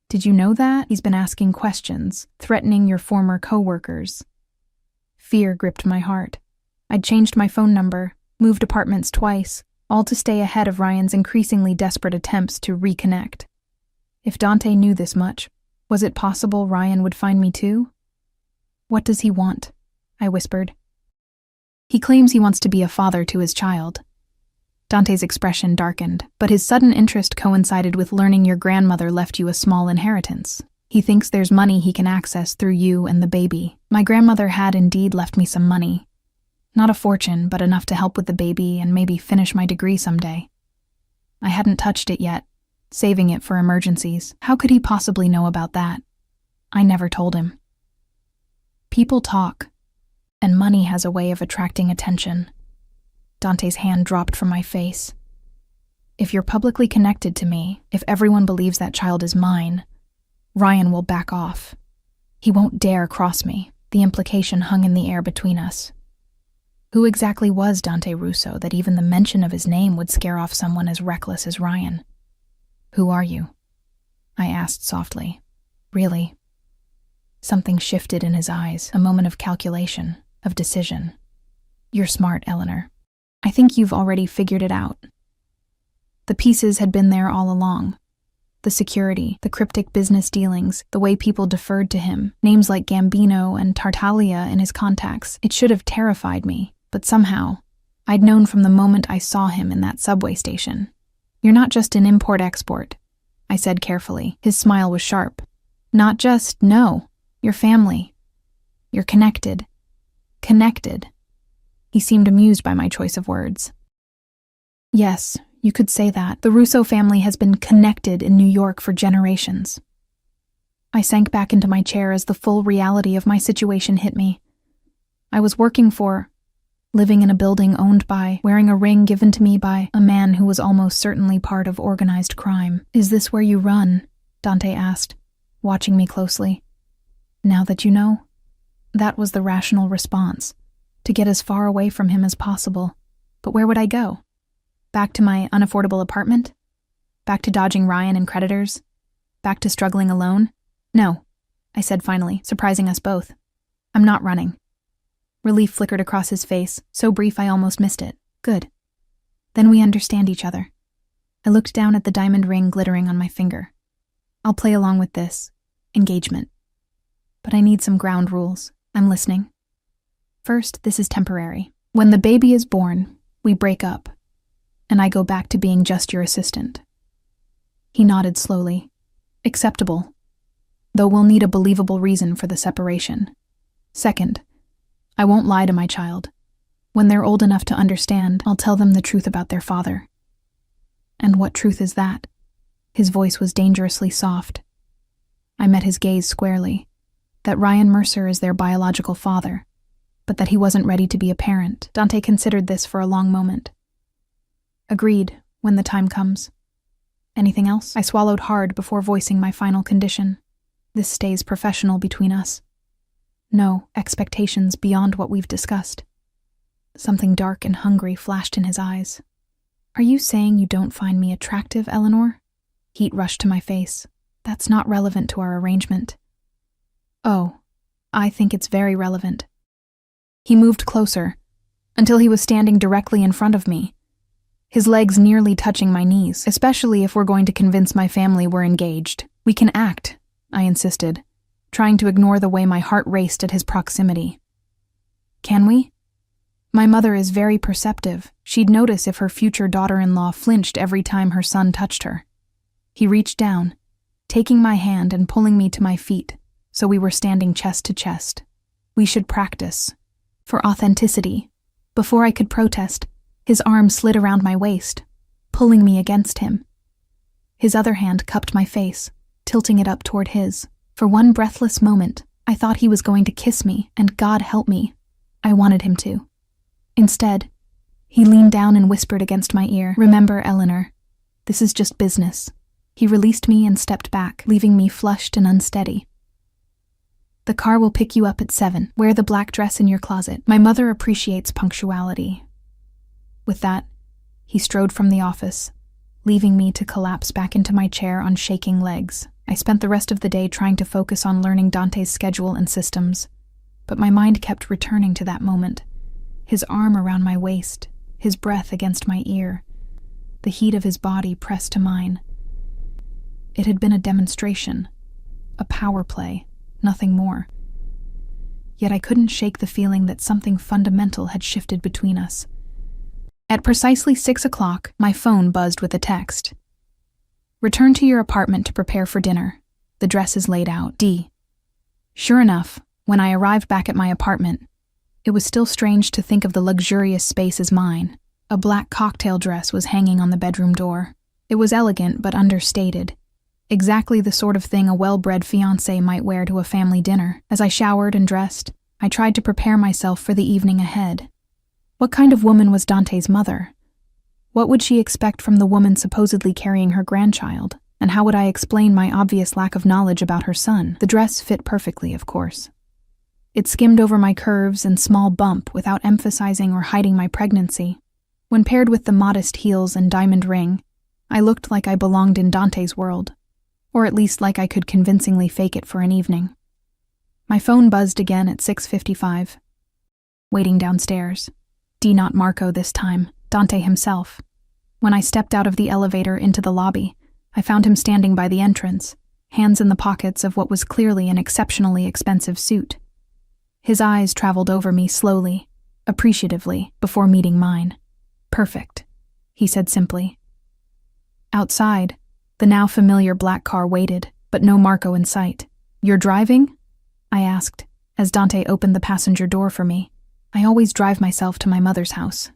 Did you know that? He's been asking questions, threatening your former co-workers. Fear gripped my heart. I'd changed my phone number, moved apartments twice, all to stay ahead of Ryan's increasingly desperate attempts to reconnect. If Dante knew this much, was it possible Ryan would find me too? What does he want? I whispered. He claims he wants to be a father to his child. Dante's expression darkened, but his sudden interest coincided with learning your grandmother left you a small inheritance. He thinks there's money he can access through you and the baby. My grandmother had indeed left me some money. Not a fortune, but enough to help with the baby and maybe finish my degree someday. I hadn't touched it yet, saving it for emergencies. How could he possibly know about that? I never told him. People talk, and money has a way of attracting attention. Dante's hand dropped from my face. If you're publicly connected to me, if everyone believes that child is mine, Ryan will back off. He won't dare cross me. The implication hung in the air between us. Who exactly was Dante Russo that even the mention of his name would scare off someone as reckless as Ryan? Who are you? I asked softly. Really? Something shifted in his eyes, a moment of calculation, of decision. You're smart, Eleanor. I think you've already figured it out. The pieces had been there all along. The security, the cryptic business dealings, the way people deferred to him, names like Gambino and Tartaglia in his contacts. It should have terrified me, but somehow, I'd known from the moment I saw him in that subway station. You're not just an import-export, I said carefully. His smile was sharp. Not just, no, you're family. You're connected. Connected. He seemed amused by my choice of words. Yes, you could say that. The Russo family has been connected in New York for generations. I sank back into my chair as the full reality of my situation hit me. I was living in a building owned by, wearing a ring given to me by, a man who was almost certainly part of organized crime. Is this where you run? Dante asked, watching me closely. Now that you know? That was the rational response, to get as far away from him as possible. But where would I go? Back to my unaffordable apartment? Back to dodging Ryan and creditors? Back to struggling alone? No, I said finally, surprising us both. I'm not running. Relief flickered across his face, so brief I almost missed it. Good. Then we understand each other. I looked down at the diamond ring glittering on my finger. I'll play along with this. Engagement. But I need some ground rules. I'm listening. First, this is temporary. When the baby is born, we break up, and I go back to being just your assistant. He nodded slowly. Acceptable, though we'll need a believable reason for the separation. Second, I won't lie to my child. When they're old enough to understand, I'll tell them the truth about their father. And what truth is that? His voice was dangerously soft. I met his gaze squarely. That Ryan Mercer is their biological father, but that he wasn't ready to be a parent. Dante considered this for a long moment. Agreed, when the time comes. Anything else? I swallowed hard before voicing my final condition. This stays professional between us. No expectations beyond what we've discussed. Something dark and hungry flashed in his eyes. Are you saying you don't find me attractive, Eleanor? Heat rushed to my face. That's not relevant to our arrangement. Oh, I think it's very relevant. He moved closer, until he was standing directly in front of me, his legs nearly touching my knees, especially if we're going to convince my family we're engaged. We can act, I insisted, trying to ignore the way my heart raced at his proximity. Can we? My mother is very perceptive. She'd notice if her future daughter-in-law flinched every time her son touched her. He reached down, taking my hand and pulling me to my feet, so we were standing chest to chest. We should practice. For authenticity. Before I could protest, his arm slid around my waist, pulling me against him. His other hand cupped my face, tilting it up toward his. For one breathless moment, I thought he was going to kiss me, and God help me, I wanted him to. Instead, he leaned down and whispered against my ear, "Remember, Eleanor, this is just business." He released me and stepped back, leaving me flushed and unsteady. The car will pick you up at 7. Wear the black dress in your closet. My mother appreciates punctuality. With that, he strode from the office, leaving me to collapse back into my chair on shaking legs. I spent the rest of the day trying to focus on learning Dante's schedule and systems, but my mind kept returning to that moment. His arm around my waist, his breath against my ear, the heat of his body pressed to mine. It had been a demonstration, a power play, nothing more. Yet I couldn't shake the feeling that something fundamental had shifted between us. At precisely 6 o'clock, my phone buzzed with a text. "Return to your apartment to prepare for dinner. The dress is laid out. D." Sure enough, when I arrived back at my apartment, it was still strange to think of the luxurious space as mine. A black cocktail dress was hanging on the bedroom door. It was elegant but understated. Exactly the sort of thing a well-bred fiancé might wear to a family dinner. As I showered and dressed, I tried to prepare myself for the evening ahead. What kind of woman was Dante's mother? What would she expect from the woman supposedly carrying her grandchild? And how would I explain my obvious lack of knowledge about her son? The dress fit perfectly, of course. It skimmed over my curves and small bump without emphasizing or hiding my pregnancy. When paired with the modest heels and diamond ring, I looked like I belonged in Dante's world, or at least like I could convincingly fake it for an evening. My phone buzzed again at 6:55. Waiting downstairs. Not Marco this time, Dante himself. When I stepped out of the elevator into the lobby, I found him standing by the entrance, hands in the pockets of what was clearly an exceptionally expensive suit. His eyes traveled over me slowly, appreciatively, before meeting mine. "Perfect," he said simply. Outside, the now familiar black car waited, but no Marco in sight. "You're driving?" I asked, as Dante opened the passenger door for me. I always drive myself to my mother's house.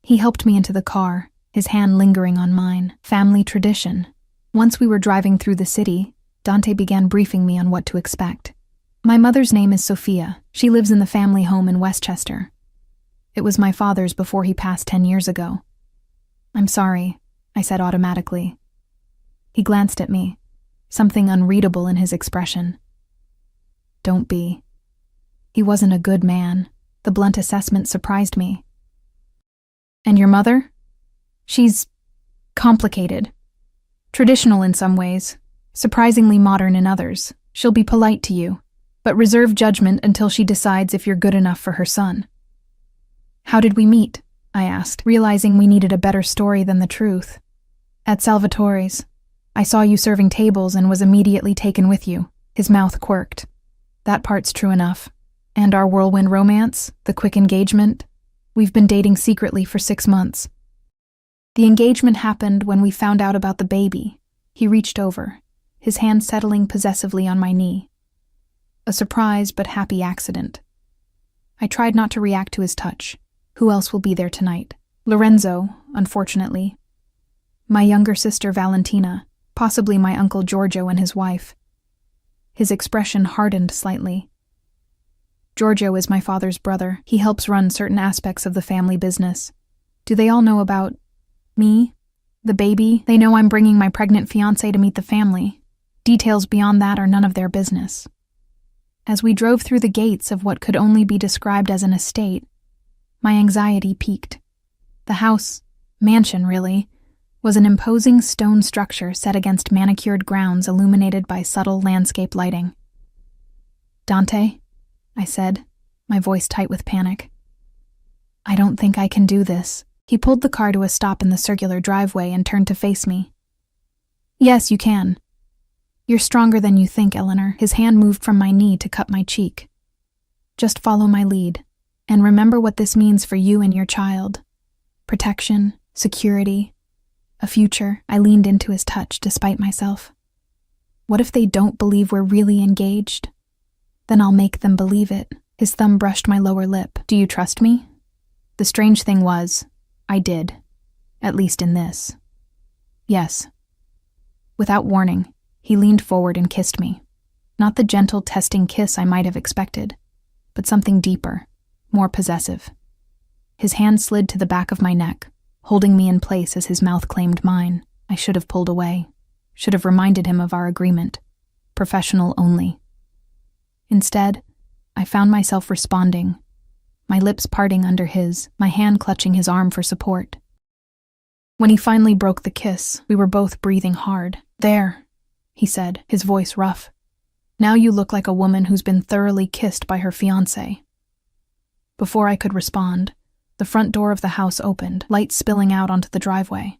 He helped me into the car, his hand lingering on mine. Family tradition. Once we were driving through the city, Dante began briefing me on what to expect. "My mother's name is Sophia. She lives in the family home in Westchester. It was my father's before he passed 10 years ago." "I'm sorry," I said automatically. He glanced at me, something unreadable in his expression. "Don't be." He wasn't a good man. The blunt assessment surprised me. "And your mother?" "She's complicated. Traditional in some ways, surprisingly modern in others. She'll be polite to you, but reserve judgment until she decides if you're good enough for her son." "How did we meet?" I asked, realizing we needed a better story than the truth. "At Salvatore's. I saw you serving tables and was immediately taken with you." His mouth quirked. "That part's true enough. And our whirlwind romance, the quick engagement? We've been dating secretly for 6 months." The engagement happened when we found out about the baby. He reached over, his hand settling possessively on my knee. A surprise but happy accident. I tried not to react to his touch. Who else will be there tonight? Lorenzo, unfortunately. My younger sister Valentina, possibly my uncle Giorgio and his wife. His expression hardened slightly. Giorgio is my father's brother. He helps run certain aspects of the family business. Do they all know about me? The baby? They know I'm bringing my pregnant fiancé to meet the family. Details beyond that are none of their business. As we drove through the gates of what could only be described as an estate, my anxiety peaked. The house, mansion really, was an imposing stone structure set against manicured grounds illuminated by subtle landscape lighting. "Dante," I said, my voice tight with panic. "I don't think I can do this." He pulled the car to a stop in the circular driveway and turned to face me. "Yes, you can. You're stronger than you think, Eleanor." His hand moved from my knee to cup my cheek. "Just follow my lead, and remember what this means for you and your child. Protection, security, a future." I leaned into his touch despite myself. "What if they don't believe we're really engaged? Then I'll make them believe it." His thumb brushed my lower lip. "Do you trust me?" The strange thing was, I did. At least in this. "Yes." Without warning, he leaned forward and kissed me. Not the gentle, testing kiss I might have expected, but something deeper, more possessive. His hand slid to the back of my neck, holding me in place as his mouth claimed mine. I should have pulled away, should have reminded him of our agreement. Professional only. Instead, I found myself responding, my lips parting under his, my hand clutching his arm for support. When he finally broke the kiss, we were both breathing hard. "There," he said, his voice rough. "Now you look like a woman who's been thoroughly kissed by her fiancé." Before I could respond, the front door of the house opened, light spilling out onto the driveway.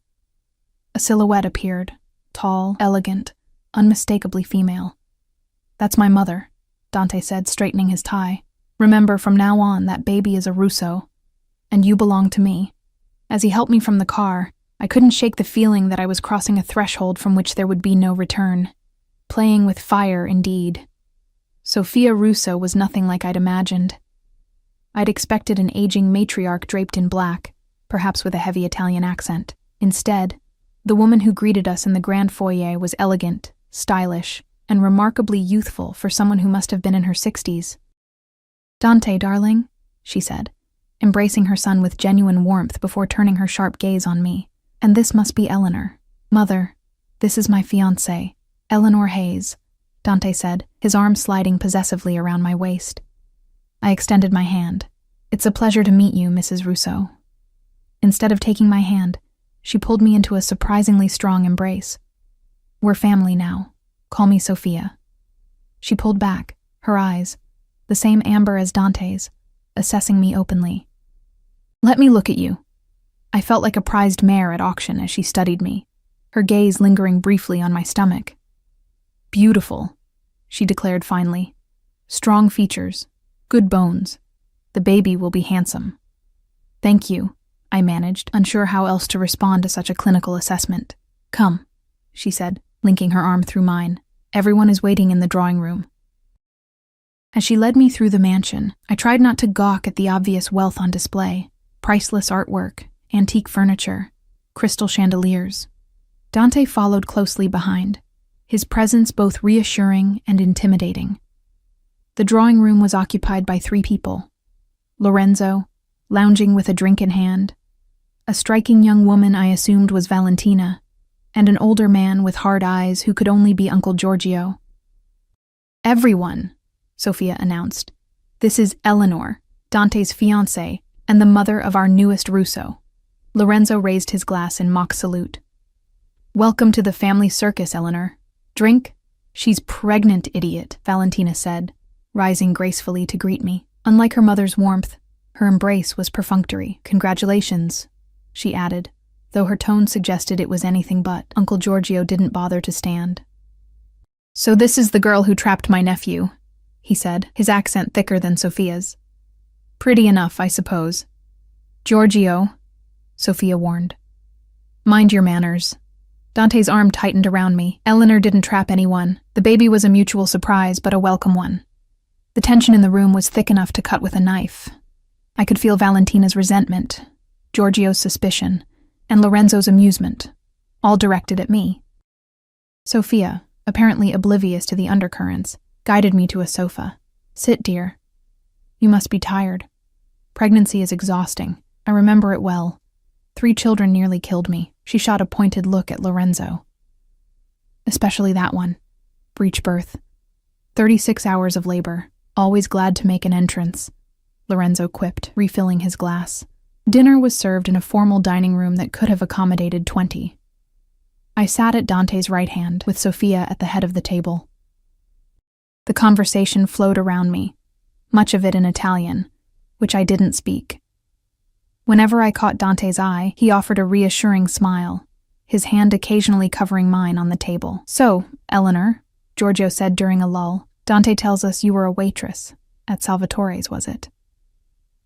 A silhouette appeared, tall, elegant, unmistakably female. "That's my mother," Dante said, straightening his tie. "Remember, from now on, that baby is a Russo, and you belong to me." As he helped me from the car, I couldn't shake the feeling that I was crossing a threshold from which there would be no return. Playing with fire, indeed. Sophia Russo was nothing like I'd imagined. I'd expected an aging matriarch draped in black, perhaps with a heavy Italian accent. Instead, the woman who greeted us in the grand foyer was elegant, stylish, and remarkably youthful for someone who must have been in her 60s. "Dante, darling," she said, embracing her son with genuine warmth before turning her sharp gaze on me. "And this must be Eleanor." "Mother, this is my fiancée, Eleanor Hayes," Dante said, his arm sliding possessively around my waist. I extended my hand. "It's a pleasure to meet you, Mrs. Russo." Instead of taking my hand, she pulled me into a surprisingly strong embrace. "We're family now. Call me Sophia." She pulled back, her eyes, the same amber as Dante's, assessing me openly. "Let me look at you." I felt like a prized mare at auction as she studied me, her gaze lingering briefly on my stomach. "Beautiful," she declared finally. "Strong features, good bones. The baby will be handsome." "Thank you," I managed, unsure how else to respond to such a clinical assessment. "Come," she said, linking her arm through mine. "Everyone is waiting in the drawing room." As she led me through the mansion, I tried not to gawk at the obvious wealth on display. Priceless artwork, antique furniture, crystal chandeliers. Dante followed closely behind, his presence both reassuring and intimidating. The drawing room was occupied by 3 people. Lorenzo, lounging with a drink in hand, a striking young woman I assumed was Valentina, and an older man with hard eyes who could only be Uncle Giorgio. "Everyone," Sophia announced. "This is Eleanor, Dante's fiancée, and the mother of our newest Russo." Lorenzo raised his glass in mock salute. "Welcome to the family circus, Eleanor. Drink?" "She's pregnant, idiot," Valentina said, rising gracefully to greet me. Unlike her mother's warmth, her embrace was perfunctory. "Congratulations," she added, though her tone suggested it was anything but. Uncle Giorgio didn't bother to stand. "So this is the girl who trapped my nephew," he said, his accent thicker than Sophia's. "Pretty enough, I suppose." "Giorgio," Sophia warned. "Mind your manners." Dante's arm tightened around me. Eleanor didn't trap anyone. The baby was a mutual surprise, but a welcome one. The tension in the room was thick enough to cut with a knife. I could feel Valentina's resentment, Giorgio's suspicion, and Lorenzo's amusement, all directed at me. Sophia, apparently oblivious to the undercurrents, guided me to a sofa. "Sit, dear. You must be tired. Pregnancy is exhausting. I remember it well. 3 children nearly killed me." She shot a pointed look at Lorenzo. "Especially that one. Breech birth. 36 hours of labor. Always glad to make an entrance," Lorenzo quipped, refilling his glass. Dinner was served in a formal dining room that could have accommodated 20. I sat at Dante's right hand, with Sophia at the head of the table. The conversation flowed around me, much of it in Italian, which I didn't speak. Whenever I caught Dante's eye, he offered a reassuring smile, his hand occasionally covering mine on the table. "So, Eleanor," Giorgio said during a lull, "Dante tells us you were a waitress. At Salvatore's, was it?"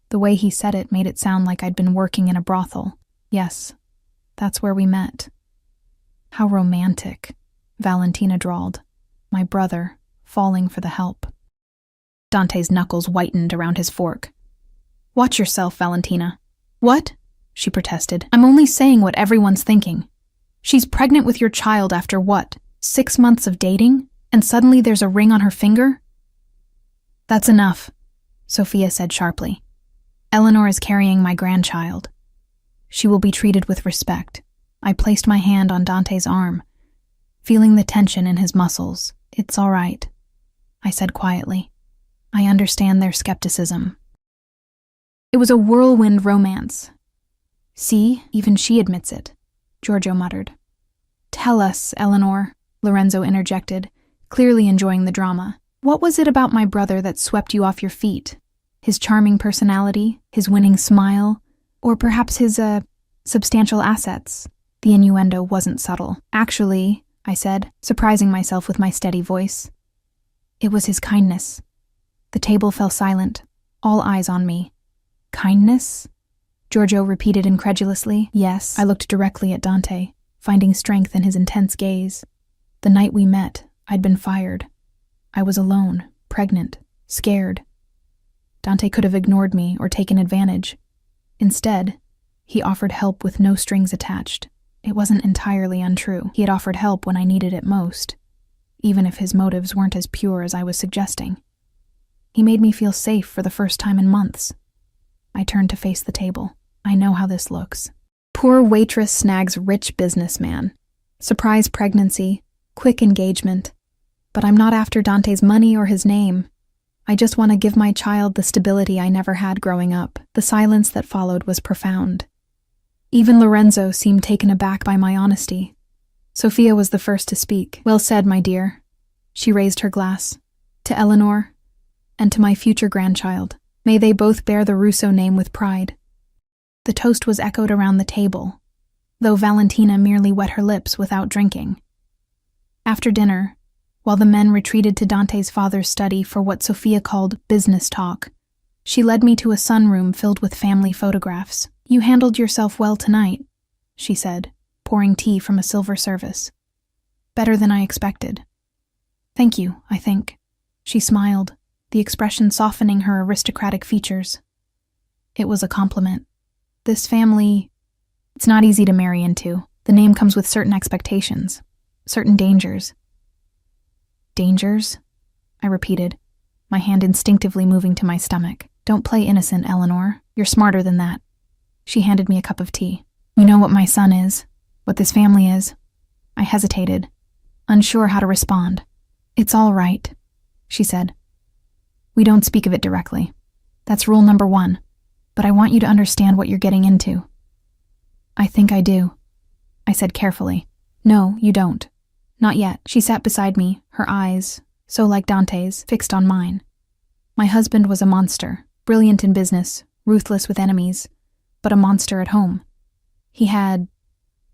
The way he said it made it sound like I'd been working in a brothel. "Yes, that's where we met." "How romantic," Valentina drawled. "My brother, falling for the help." Dante's knuckles whitened around his fork. "Watch yourself, Valentina." "What?" she protested. "I'm only saying what everyone's thinking. She's pregnant with your child after what, 6 months of dating? And suddenly there's a ring on her finger?" "That's enough," Sophia said sharply. "Eleanor is carrying my grandchild. She will be treated with respect." I placed my hand on Dante's arm, feeling the tension in his muscles. "It's all right," I said quietly. "I understand their skepticism." It was a whirlwind romance. "See, even she admits it," Giorgio muttered. "Tell us, Eleanor," Lorenzo interjected, clearly enjoying the drama. "What was it about my brother that swept you off your feet? His charming personality, his winning smile, or perhaps his, substantial assets?" The innuendo wasn't subtle. "Actually," I said, surprising myself with my steady voice, "it was his kindness." The table fell silent, all eyes on me. "Kindness?" Giorgio repeated incredulously. "Yes." I looked directly at Dante, finding strength in his intense gaze. "The night we met, I'd been fired. I was alone, pregnant, scared. Dante could have ignored me or taken advantage. Instead, he offered help with no strings attached. It wasn't entirely untrue. He had offered help when I needed it most, even if his motives weren't as pure as I was suggesting. He made me feel safe for the first time in months." I turned to face the table. "I know how this looks. Poor waitress snags rich businessman. Surprise pregnancy, quick engagement. But I'm not after Dante's money or his name. I just want to give my child the stability I never had growing up." The silence that followed was profound. Even Lorenzo seemed taken aback by my honesty. Sophia was the first to speak. "Well said, my dear." She raised her glass. "To Eleanor, and to my future grandchild. May they both bear the Russo name with pride." The toast was echoed around the table, though Valentina merely wet her lips without drinking. After dinner, while the men retreated to Dante's father's study for what Sophia called business talk, she led me to a sunroom filled with family photographs. "You handled yourself well tonight," she said, pouring tea from a silver service. "Better than I expected." "Thank you, I think." She smiled, the expression softening her aristocratic features. "It was a compliment. This family, it's not easy to marry into. The name comes with certain expectations, certain dangers." "Dangers?" I repeated, my hand instinctively moving to my stomach. "Don't play innocent, Eleanor. You're smarter than that." She handed me a cup of tea. "You know what my son is, what this family is." I hesitated, unsure how to respond. "It's all right," she said. "We don't speak of it directly. That's rule number 1. But I want you to understand what you're getting into." "I think I do," I said carefully. "No, you don't. Not yet." She sat beside me, her eyes, so like Dante's, fixed on mine. My husband was a monster, brilliant in business, ruthless with enemies, but a monster at home. He had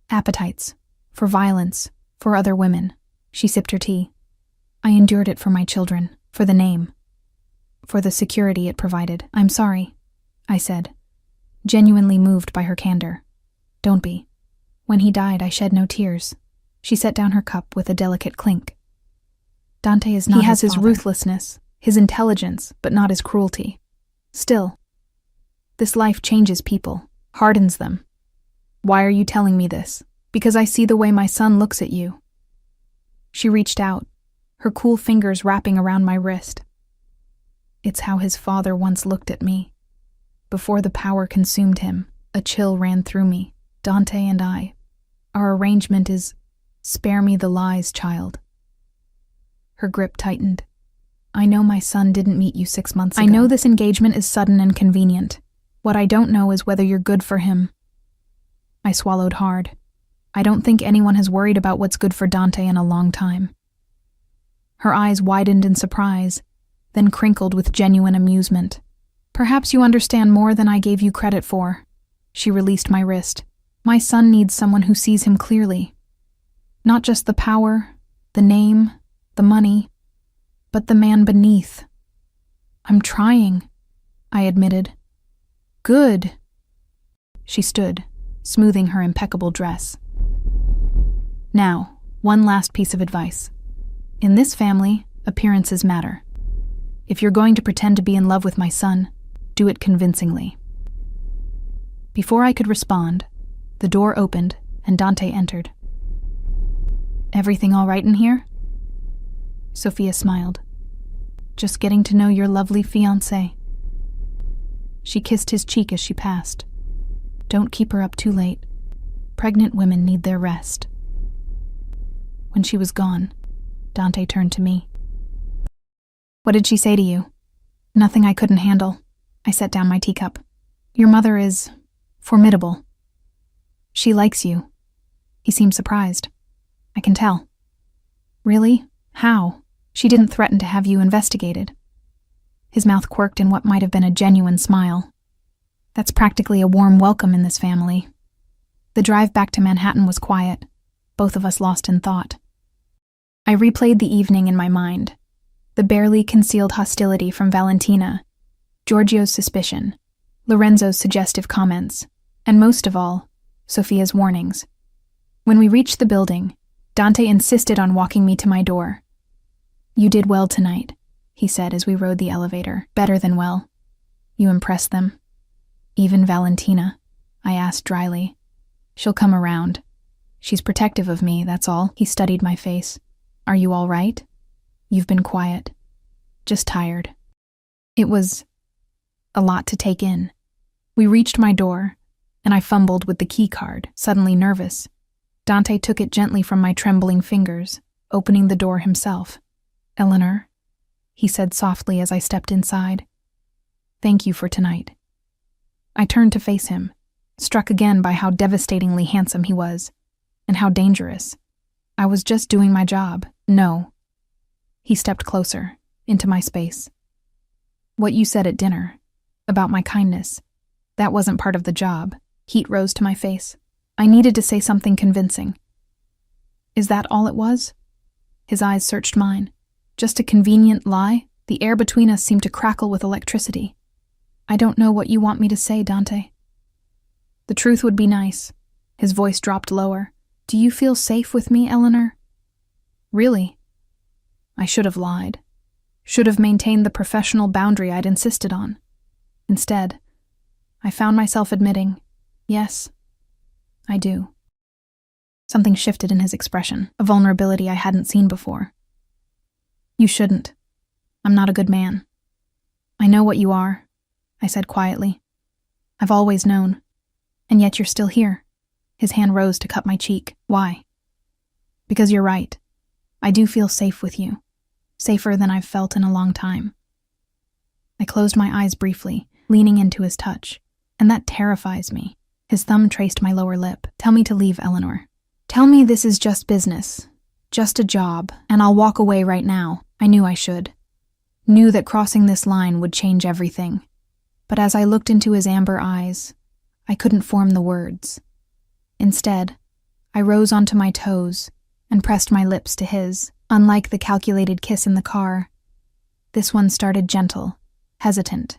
Appetites. For violence. For other women. She sipped her tea. I endured it for my children. For the name. For the security it provided. I'm sorry, I said, genuinely moved by her candor. Don't be. When he died, I shed no tears. She set down her cup with a delicate clink. Dante is not He has his ruthlessness, his intelligence, but not his cruelty. Still, this life changes people, hardens them. Why are you telling me this? Because I see the way my son looks at you. She reached out, her cool fingers wrapping around my wrist. It's how his father once looked at me. Before the power consumed him, a chill ran through me. Dante and I. Our arrangement is, spare me the lies, child. Her grip tightened. I know my son didn't meet you 6 months ago. I know this engagement is sudden and convenient. What I don't know is whether you're good for him. I swallowed hard. I don't think anyone has worried about what's good for Dante in a long time. Her eyes widened in surprise, then crinkled with genuine amusement. Perhaps you understand more than I gave you credit for. She released my wrist. My son needs someone who sees him clearly. Not just the power, the name, the money, but the man beneath. I'm trying, I admitted. Good. She stood, smoothing her impeccable dress. Now, one last piece of advice. In this family, appearances matter. If you're going to pretend to be in love with my son, do it convincingly. Before I could respond, the door opened and Dante entered. Everything all right in here? Sophia smiled. Just getting to know your lovely fiancé. She kissed his cheek as she passed. Don't keep her up too late. Pregnant women need their rest. When she was gone, Dante turned to me. What did she say to you? Nothing I couldn't handle. I set down my teacup. Your mother is formidable. She likes you. He seemed surprised. I can tell. Really? How? She didn't threaten to have you investigated. His mouth quirked in what might have been a genuine smile. That's practically a warm welcome in this family. The drive back to Manhattan was quiet, both of us lost in thought. I replayed the evening in my mind. The barely concealed hostility from Valentina, Giorgio's suspicion, Lorenzo's suggestive comments, and most of all, Sophia's warnings. When we reached the building, Dante insisted on walking me to my door. You did well tonight, he said as we rode the elevator. Better than well. You impressed them. Even Valentina, I asked dryly. She'll come around. She's protective of me, that's all. He studied my face. Are you all right? You've been quiet. Just tired. It was a lot to take in. We reached my door, and I fumbled with the key card, suddenly nervous. Dante took it gently from my trembling fingers, opening the door himself. Eleanor, he said softly as I stepped inside. Thank you for tonight. I turned to face him, struck again by how devastatingly handsome he was, and how dangerous. I was just doing my job. No. He stepped closer, into my space. What you said at dinner, about my kindness, that wasn't part of the job. Heat rose to my face. I needed to say something convincing. Is that all it was? His eyes searched mine. Just a convenient lie? The air between us seemed to crackle with electricity. I don't know what you want me to say, Dante. The truth would be nice. His voice dropped lower. Do you feel safe with me, Eleanor? Really? I should have lied. Should have maintained the professional boundary I'd insisted on. Instead, I found myself admitting, yes, I do. Something shifted in his expression, a vulnerability I hadn't seen before. You shouldn't. I'm not a good man. I know what you are, I said quietly. I've always known. And yet you're still here. His hand rose to cut my cheek. Why? Because you're right. I do feel safe with you. Safer than I've felt in a long time. I closed my eyes briefly, leaning into his touch, and that terrifies me. His thumb traced my lower lip. Tell me to leave, Eleanor. Tell me this is just business, just a job, and I'll walk away right now. I knew I should. Knew that crossing this line would change everything. But as I looked into his amber eyes, I couldn't form the words. Instead, I rose onto my toes and pressed my lips to his. Unlike the calculated kiss in the car, this one started gentle, hesitant.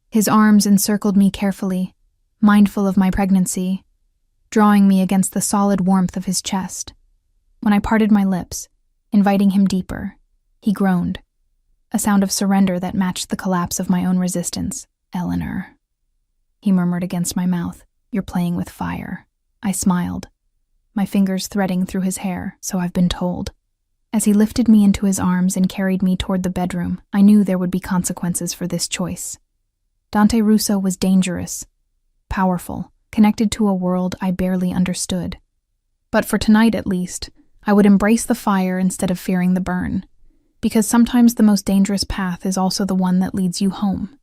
His arms encircled me carefully, mindful of my pregnancy, drawing me against the solid warmth of his chest. When I parted my lips, inviting him deeper, he groaned, a sound of surrender that matched the collapse of my own resistance. "Eleanor," he murmured against my mouth, "you're playing with fire." I smiled, my fingers threading through his hair, "So I've been told." As he lifted me into his arms and carried me toward the bedroom, I knew there would be consequences for this choice. Dante Russo was dangerous, powerful, connected to a world I barely understood. But for tonight, at least, I would embrace the fire instead of fearing the burn, because sometimes the most dangerous path is also the one that leads you home.